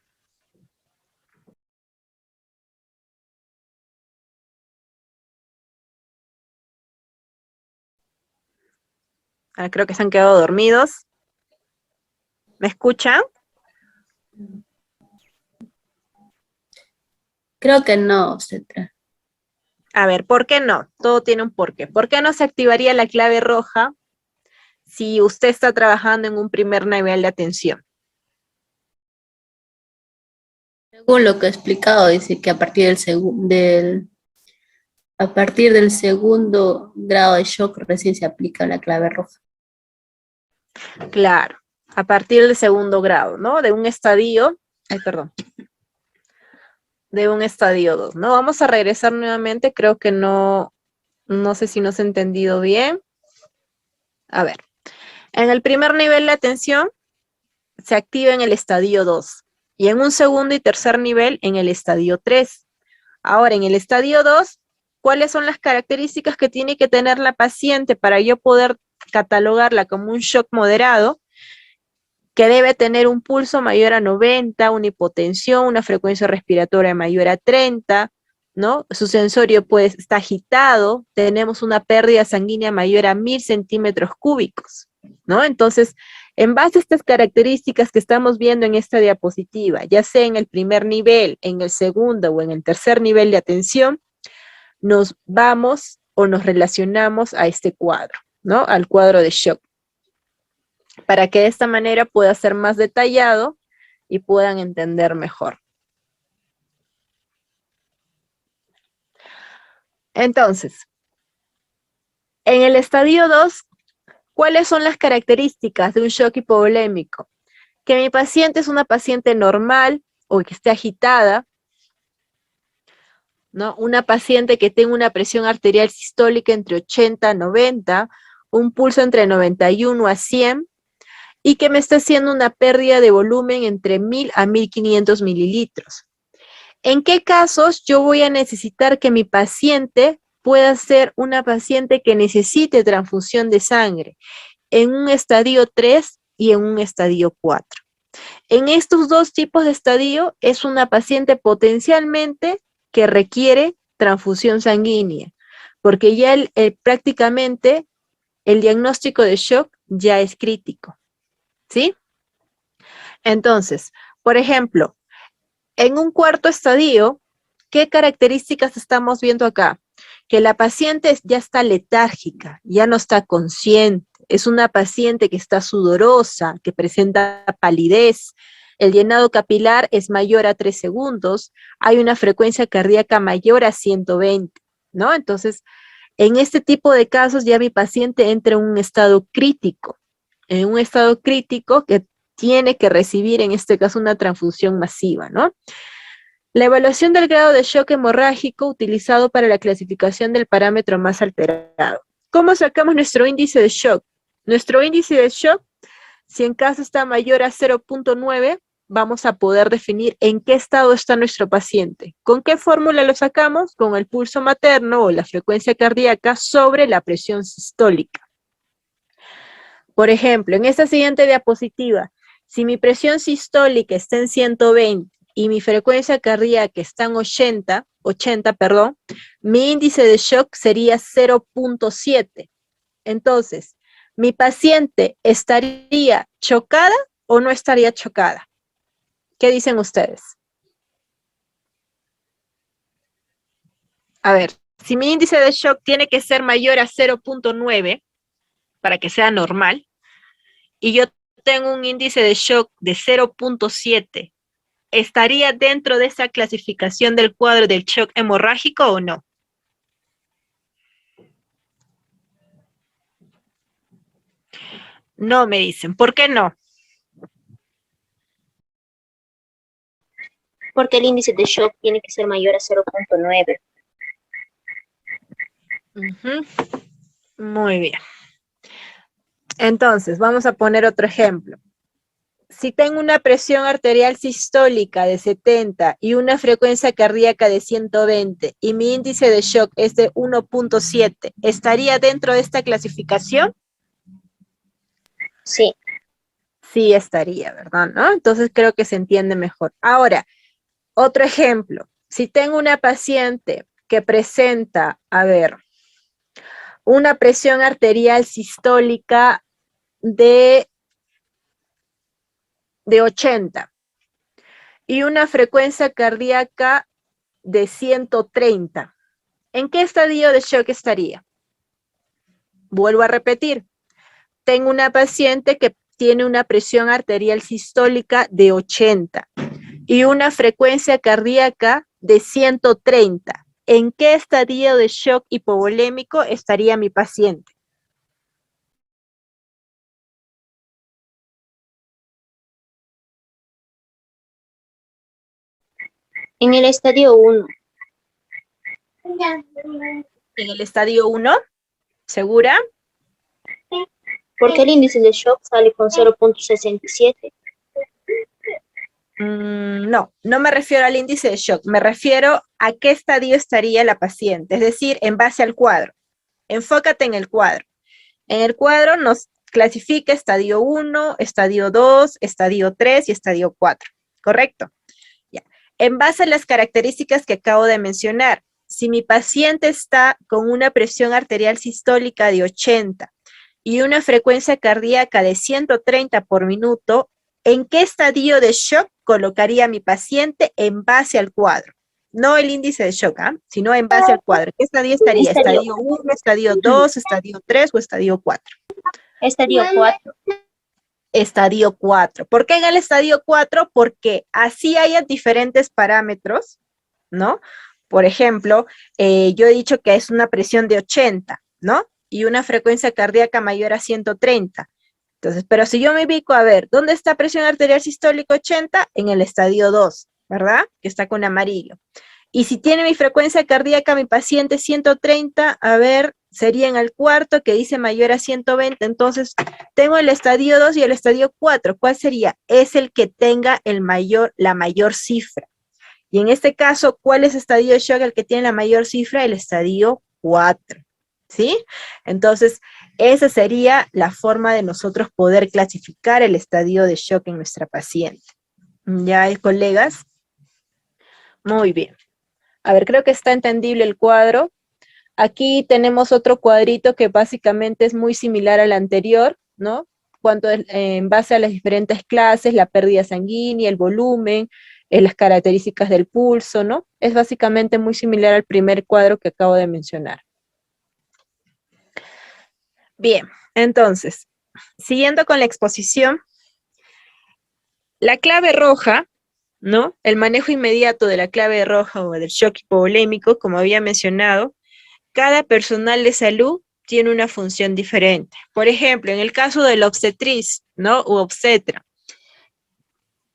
Ah, creo que se han quedado dormidos. ¿Me escuchan? Creo que no, obstetra. A ver, ¿por qué no? Todo tiene un porqué. ¿Por qué no se activaría la clave roja si usted está trabajando en un primer nivel de atención? Según lo que he explicado, dice que a partir a partir del segundo grado de shock recién se aplica la clave roja. Claro, a partir del segundo grado, ¿no? De un estadio, de un estadio 2, ¿no? Vamos a regresar nuevamente, creo que no sé si nos he entendido bien. A ver, en el primer nivel de atención se activa en el estadio 2 y en un segundo y tercer nivel en el estadio 3. Ahora, en el estadio 2, ¿cuáles son las características que tiene que tener la paciente para yo poder catalogarla como un shock moderado? Que debe tener un pulso mayor a 90, una hipotensión, una frecuencia respiratoria mayor a 30, ¿no? Su sensorio pues está agitado, tenemos una pérdida sanguínea mayor a 1000 centímetros cúbicos, ¿no? Entonces, en base a estas características que estamos viendo en esta diapositiva, ya sea en el primer nivel, en el segundo o en el tercer nivel de atención, nos vamos o nos relacionamos a este cuadro, ¿no? Al cuadro de shock, para que de esta manera pueda ser más detallado y puedan entender mejor. Entonces, en el estadio 2, ¿cuáles son las características de un shock hipovolémico? que mi paciente es una paciente normal o que esté agitada, ¿no? Una paciente que tenga una presión arterial sistólica entre 80 a 90, un pulso entre 91 a 100 y que me está haciendo una pérdida de volumen entre 1000 a 1500 mililitros. ¿En qué casos yo voy a necesitar que mi paciente pueda ser una paciente que necesite transfusión de sangre? En un estadio 3 y en un estadio 4. En estos dos tipos de estadio es una paciente potencialmente que requiere transfusión sanguínea, porque ya prácticamente el diagnóstico de shock ya es crítico, ¿sí? Entonces, por ejemplo, en un cuarto estadio, ¿qué características estamos viendo acá? Que la paciente ya está letárgica, ya no está consciente, es una paciente que está sudorosa, que presenta palidez, el llenado capilar es mayor a 3 segundos, hay una frecuencia cardíaca mayor a 120, ¿no? Entonces, en este tipo de casos ya mi paciente entra en un estado crítico, que tiene que recibir en este caso una transfusión masiva, ¿no? La evaluación del grado de shock hemorrágico utilizado para la clasificación del parámetro más alterado. ¿Cómo sacamos nuestro índice de shock? Nuestro índice de shock, si en caso está mayor a 0.9, vamos a poder definir en qué estado está nuestro paciente. ¿Con qué fórmula lo sacamos? Con el pulso materno o la frecuencia cardíaca sobre la presión sistólica. Por ejemplo, en esta siguiente diapositiva, si mi presión sistólica está en 120 y mi frecuencia cardíaca está en 80, mi índice de shock sería 0.7. Entonces, ¿mi paciente estaría chocada o no estaría chocada? ¿Qué dicen ustedes? A ver, si mi índice de shock tiene que ser mayor a 0.9 para que sea normal, y yo tengo un índice de shock de 0.7, ¿estaría dentro de esa clasificación del cuadro del shock hemorrágico o no? No, me dicen. ¿Por qué no? Porque el índice de shock tiene que ser mayor a 0.9. Muy bien. Entonces, vamos a poner otro ejemplo. Si tengo una presión arterial sistólica de 70 y una frecuencia cardíaca de 120 y mi índice de shock es de 1.7, ¿estaría dentro de esta clasificación? Sí. Sí estaría, ¿verdad? ¿No? Entonces creo que se entiende mejor. Ahora, otro ejemplo. Si tengo una paciente que presenta, una presión arterial sistólica de 80 y una frecuencia cardíaca de 130, ¿en qué estadio de shock estaría? Vuelvo a repetir, tengo una paciente que tiene una presión arterial sistólica de 80 y una frecuencia cardíaca de 130. ¿En qué estadio de shock hipovolémico estaría mi paciente? En el estadio 1. ¿En el estadio 1? ¿Segura? Porque el índice de shock sale con 0.67. No, no me refiero al índice de shock, me refiero a qué estadio estaría la paciente, es decir, en base al cuadro. Enfócate en el cuadro. En el cuadro nos clasifica estadio 1, estadio 2, estadio 3 y estadio 4, ¿correcto? Ya. En base a las características que acabo de mencionar, si mi paciente está con una presión arterial sistólica de 80 y una frecuencia cardíaca de 130 por minuto, ¿en qué estadio de shock colocaría a mi paciente en base al cuadro? No el índice de shock, sino en base al cuadro. ¿Qué estadio estaría? ¿Estadio 1, estadio 2, estadio 3 o estadio 4? Estadio 4. Estadio 4. ¿Por qué en el estadio 4? Porque así hayan diferentes parámetros, ¿no? Por ejemplo, yo he dicho que es una presión de 80, ¿no? Y una frecuencia cardíaca mayor a 130. Entonces, pero si yo me ubico, a ver, ¿dónde está presión arterial sistólica 80? En el estadio 2, ¿verdad? Que está con amarillo. Y si tiene mi frecuencia cardíaca, mi paciente 130, a ver, sería en el cuarto, que dice mayor a 120, entonces tengo el estadio 2 y el estadio 4. ¿Cuál sería? Es el que tenga la mayor cifra. Y en este caso, ¿cuál es el estadio de shock el que tiene la mayor cifra? El estadio 4, ¿sí? Entonces, esa sería la forma de nosotros poder clasificar el estadio de shock en nuestra paciente. ¿Ya, colegas? Muy bien. A ver, creo que está entendible el cuadro. Aquí tenemos otro cuadrito que básicamente es muy similar al anterior, ¿no? En base a las diferentes clases, la pérdida sanguínea, el volumen, las características del pulso, ¿no? Es básicamente muy similar al primer cuadro que acabo de mencionar. Bien, entonces, siguiendo con la exposición, la clave roja, ¿no? El manejo inmediato de la clave roja o del shock hipovolémico, como había mencionado, cada personal de salud tiene una función diferente. Por ejemplo, en el caso de la obstetriz, ¿no? U obstetra,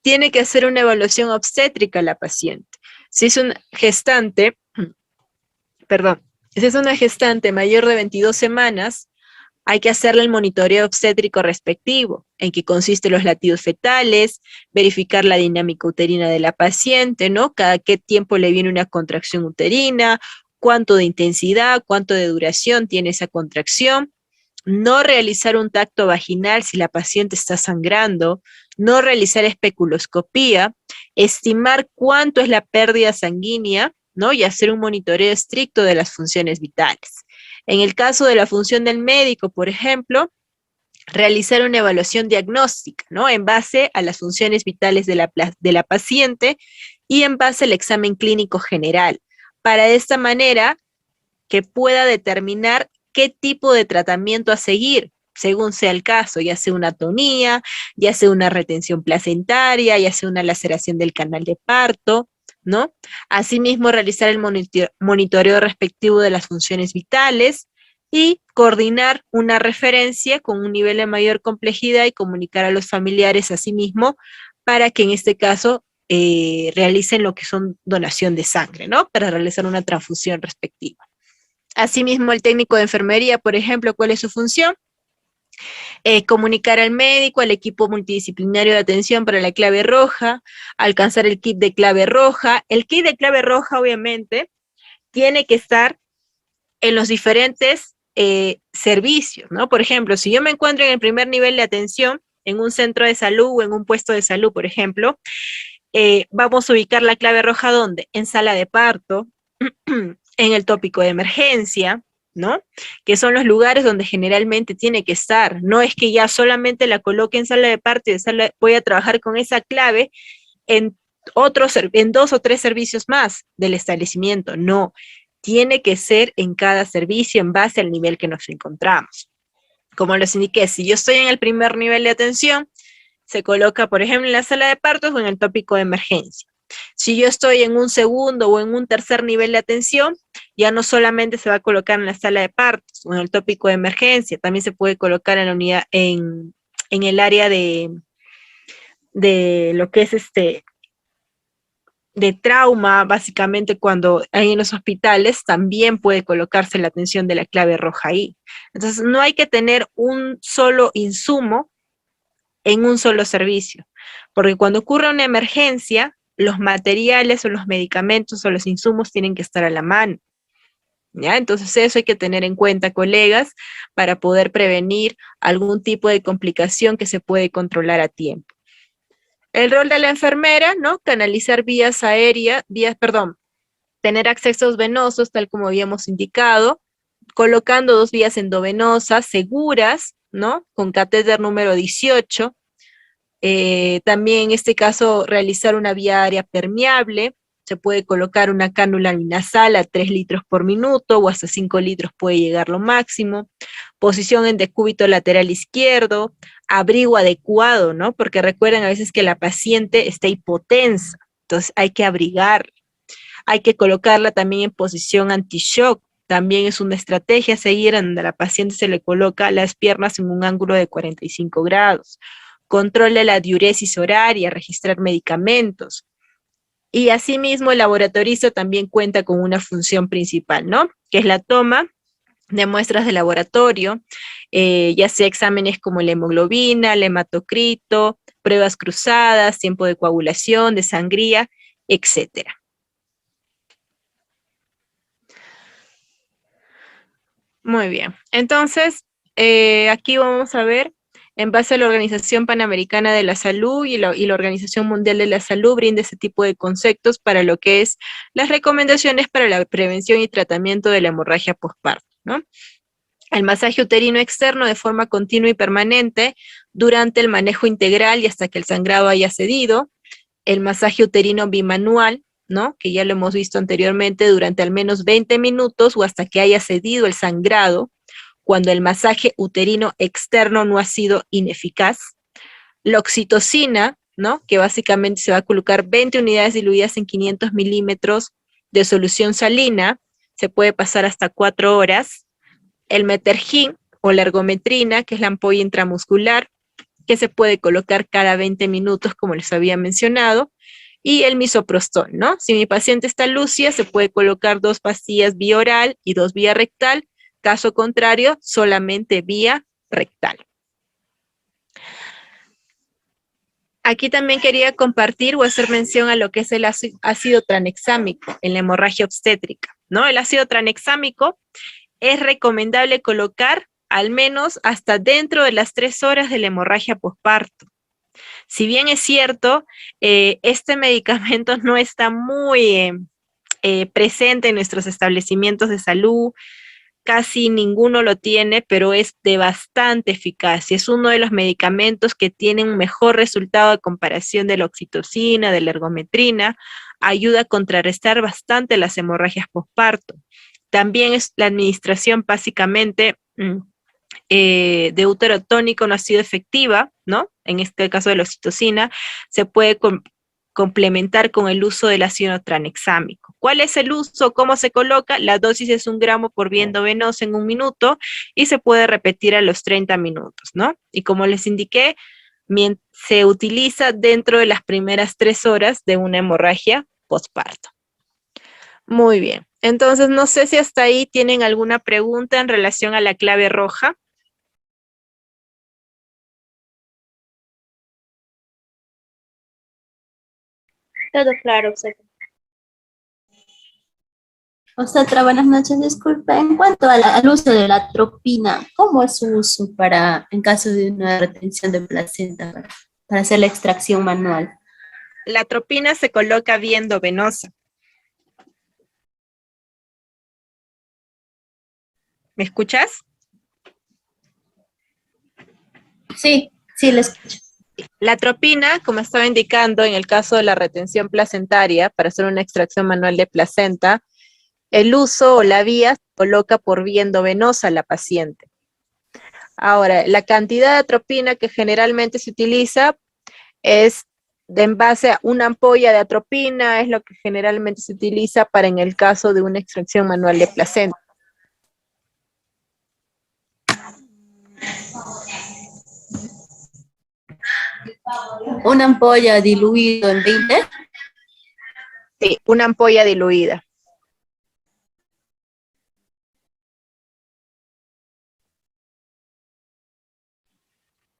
tiene que hacer una evaluación obstétrica a la paciente. Si es una gestante, si es una gestante mayor de 22 semanas, hay que hacerle el monitoreo obstétrico respectivo, en que consiste los latidos fetales, verificar la dinámica uterina de la paciente, ¿no? Cada qué tiempo le viene una contracción uterina, cuánto de intensidad, cuánto de duración tiene esa contracción, no realizar un tacto vaginal si la paciente está sangrando, no realizar especuloscopía, estimar cuánto es la pérdida sanguínea, ¿no? Y hacer un monitoreo estricto de las funciones vitales. En el caso de la función del médico, por ejemplo, realizar una evaluación diagnóstica, ¿no? En base a las funciones vitales de la paciente y en base al examen clínico general, para de esta manera que pueda determinar qué tipo de tratamiento a seguir, según sea el caso, ya sea una atonía, ya sea una retención placentaria, ya sea una laceración del canal de parto, ¿no? Asimismo, realizar el monitoreo respectivo de las funciones vitales y coordinar una referencia con un nivel de mayor complejidad y comunicar a los familiares asimismo para que en este caso realicen lo que son donación de sangre, ¿no? Para realizar una transfusión respectiva. Asimismo, el técnico de enfermería, por ejemplo, ¿cuál es su función? Comunicar al médico, al equipo multidisciplinario de atención para la clave roja, alcanzar el kit de clave roja. El kit de clave roja, obviamente, tiene que estar en los diferentes servicios, ¿no? Por ejemplo, si yo me encuentro en el primer nivel de atención, en un centro de salud o en un puesto de salud, por ejemplo, vamos a ubicar la clave roja, ¿dónde? En sala de parto, en el tópico de emergencia, ¿no? Que son los lugares donde generalmente tiene que estar. No es que ya solamente la coloque en sala de parto y voy a trabajar con esa clave en 2 o 3 servicios más del establecimiento. No, tiene que ser en cada servicio en base al nivel que nos encontramos. Como les indiqué, si yo estoy en el primer nivel de atención, se coloca, por ejemplo, en la sala de partos o en el tópico de emergencia. Si yo estoy en un segundo o en un tercer nivel de atención, ya no solamente se va a colocar en la sala de partos o en el tópico de emergencia, también se puede colocar en la unidad, en el área de lo que es de trauma, básicamente cuando hay en los hospitales, también puede colocarse la atención de la clave roja ahí. Entonces, no hay que tener un solo insumo en un solo servicio, porque cuando ocurre una emergencia, los materiales o los medicamentos o los insumos tienen que estar a la mano, ¿ya? Entonces eso hay que tener en cuenta, colegas, para poder prevenir algún tipo de complicación que se puede controlar a tiempo. El rol de la enfermera, ¿no? Canalizar tener accesos venosos, tal como habíamos indicado, colocando 2 vías endovenosas seguras, ¿no? Con catéter número 18, también en este caso realizar una vía aérea permeable, se puede colocar una cánula nasal a 3 litros por minuto o hasta 5 litros puede llegar lo máximo, posición en decúbito lateral izquierdo, abrigo adecuado, ¿no? Porque recuerden a veces que la paciente está hipotensa, entonces hay que abrigarla, hay que colocarla también en posición anti-shock, también es una estrategia a seguir en donde a la paciente se le coloca las piernas en un ángulo de 45 grados. Controla la diuresis horaria, registrar medicamentos. Y asimismo el laboratorista también cuenta con una función principal, ¿no? Que es la toma de muestras de laboratorio, ya sea exámenes como la hemoglobina, el hematocrito, pruebas cruzadas, tiempo de coagulación, de sangría, etcétera. Muy bien, entonces aquí vamos a ver, en base a la Organización Panamericana de la Salud y la Organización Mundial de la Salud, brinda ese tipo de conceptos para lo que es las recomendaciones para la prevención y tratamiento de la hemorragia postparto, ¿no? El masaje uterino externo de forma continua y permanente durante el manejo integral y hasta que el sangrado haya cedido. El masaje uterino bimanual, ¿no? Que ya lo hemos visto anteriormente, durante al menos 20 minutos o hasta que haya cedido el sangrado, cuando el masaje uterino externo no ha sido ineficaz. La oxitocina, ¿no? Que básicamente se va a colocar 20 unidades diluidas en 500 milímetros de solución salina, se puede pasar hasta 4 horas. El metergin o la ergometrina, que es la ampolla intramuscular, que se puede colocar cada 20 minutos, como les había mencionado, y el misoprostol, ¿no? Si mi paciente está lúcida, se puede colocar 2 pastillas vía oral y 2 vía rectal, caso contrario, solamente vía rectal. Aquí también quería compartir o hacer mención a lo que es el ácido tranexámico en la hemorragia obstétrica, ¿no? El ácido tranexámico es recomendable colocar al menos hasta dentro de las 3 horas de la hemorragia posparto. Si bien es cierto, este medicamento no está muy presente en nuestros establecimientos de salud, casi ninguno lo tiene, pero es de bastante eficacia. Es uno de los medicamentos que tienen un mejor resultado de comparación de la oxitocina, de la ergometrina, ayuda a contrarrestar bastante las hemorragias posparto. También es la administración básicamente de útero tónico no ha sido efectiva, ¿no? En este caso de la oxitocina, se puede complementar con el uso del ácido tranexámico. ¿Cuál es el uso? ¿Cómo se coloca? La dosis es 1 gramo por vía endovenosa en 1 minuto y se puede repetir a los 30 minutos, ¿no? Y como les indiqué, se utiliza dentro de las primeras 3 horas de una hemorragia postparto. Muy bien. Entonces, no sé si hasta ahí tienen alguna pregunta en relación a la clave roja. Todo claro, obstetra. Obstetra, buenas noches, disculpe. En cuanto al uso de la atropina, ¿cómo es su uso en caso de una retención de placenta para hacer la extracción manual? La atropina se coloca vía endovenosa. ¿Me escuchas? Sí, sí, le escucho. La atropina, como estaba indicando, en el caso de la retención placentaria, para hacer una extracción manual de placenta, el uso o la vía se coloca por vía endovenosa a la paciente. Ahora, la cantidad de atropina que generalmente se utiliza es en base a una ampolla de atropina, es lo que generalmente se utiliza para en el caso de una extracción manual de placenta. ¿Una ampolla diluido en 20? Sí, una ampolla diluida.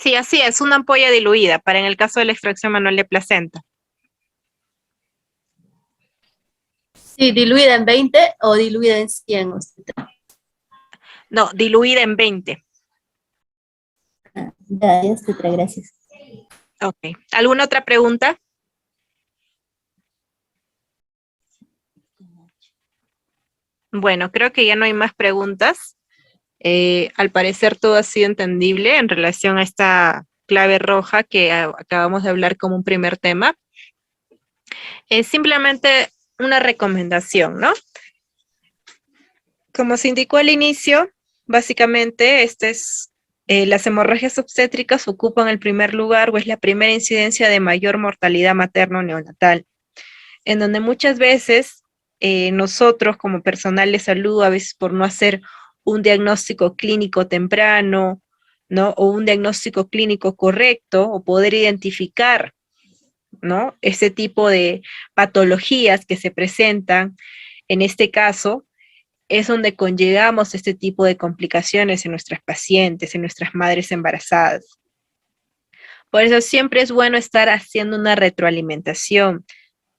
Sí, así es, una ampolla diluida para en el caso de la extracción manual de placenta. Sí, diluida en 20 o diluida en 100. No, diluida en 20. Ya, obstetra, gracias. Ok. ¿Alguna otra pregunta? Bueno, creo que ya no hay más preguntas. Al parecer todo ha sido entendible en relación a esta clave roja que acabamos de hablar como un primer tema. Es simplemente una recomendación, ¿no? Como se indicó al inicio, básicamente las hemorragias obstétricas ocupan el primer lugar o es la primera incidencia de mayor mortalidad materno-neonatal, en donde muchas veces nosotros como personal de salud, a veces por no hacer un diagnóstico clínico temprano, ¿no? O un diagnóstico clínico correcto, o poder identificar, ¿no? Ese tipo de patologías que se presentan, en este caso, es donde conllevamos este tipo de complicaciones en nuestras pacientes, en nuestras madres embarazadas. Por eso siempre es bueno estar haciendo una retroalimentación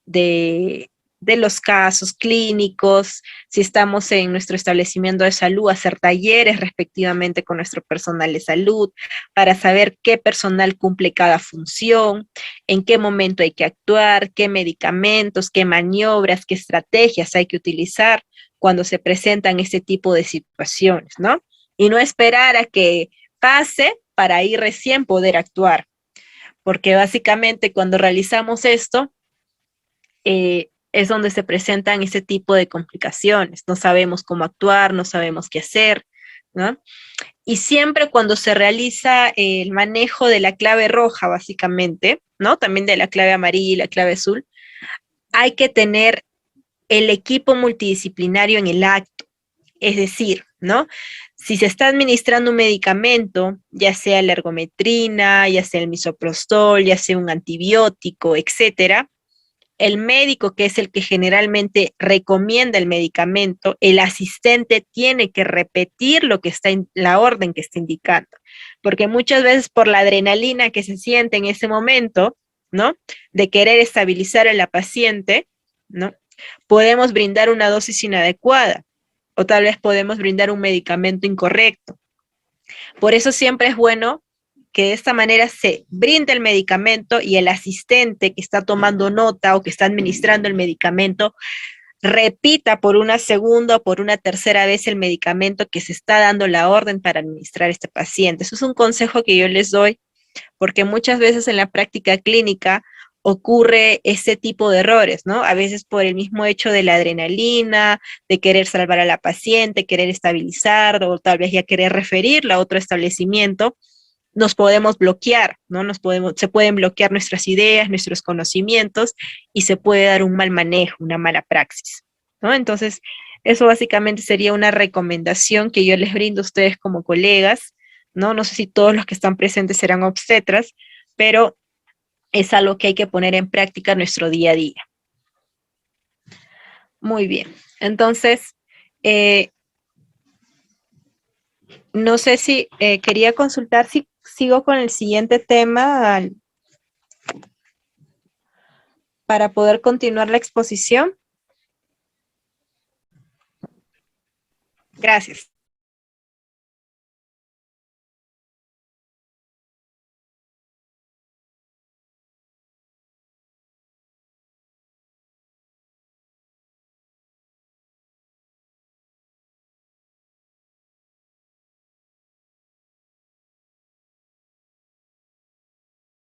de los casos clínicos, si estamos en nuestro establecimiento de salud, hacer talleres respectivamente con nuestro personal de salud para saber qué personal cumple cada función, en qué momento hay que actuar, qué medicamentos, qué maniobras, qué estrategias hay que utilizar cuando se presentan este tipo de situaciones, ¿no? Y no esperar a que pase para ahí recién poder actuar, porque básicamente cuando realizamos esto, es donde se presentan ese tipo de complicaciones. No sabemos cómo actuar, no sabemos qué hacer, ¿no? Y siempre cuando se realiza el manejo de la clave roja, básicamente, ¿no? También de la clave amarilla y la clave azul, hay que tener el equipo multidisciplinario en el acto. Es decir, ¿no? Si se está administrando un medicamento, ya sea la ergometrina, ya sea el misoprostol, ya sea un antibiótico, etcétera, el médico, que es el que generalmente recomienda el medicamento, el asistente tiene que repetir lo que está en la orden que está indicando, porque muchas veces por la adrenalina que se siente en ese momento, ¿no? De querer estabilizar a la paciente, ¿no? Podemos brindar una dosis inadecuada o tal vez podemos brindar un medicamento incorrecto. Por eso siempre es bueno que de esta manera se brinde el medicamento y el asistente que está tomando nota o que está administrando el medicamento repita por una segunda o por una tercera vez el medicamento que se está dando la orden para administrar a este paciente. Eso es un consejo que yo les doy porque muchas veces en la práctica clínica ocurre ese tipo de errores, ¿no? A veces por el mismo hecho de la adrenalina, de querer salvar a la paciente, querer estabilizar o tal vez ya querer referirla a otro establecimiento, nos podemos bloquear, ¿no? Se pueden bloquear nuestras ideas, nuestros conocimientos y se puede dar un mal manejo, una mala praxis, ¿no? Entonces, eso básicamente sería una recomendación que yo les brindo a ustedes como colegas, ¿no? No sé si todos los que están presentes serán obstetras, pero es algo que hay que poner en práctica en nuestro día a día. Muy bien, entonces, no sé si quería consultar si sigo con el siguiente tema para poder continuar la exposición. Gracias.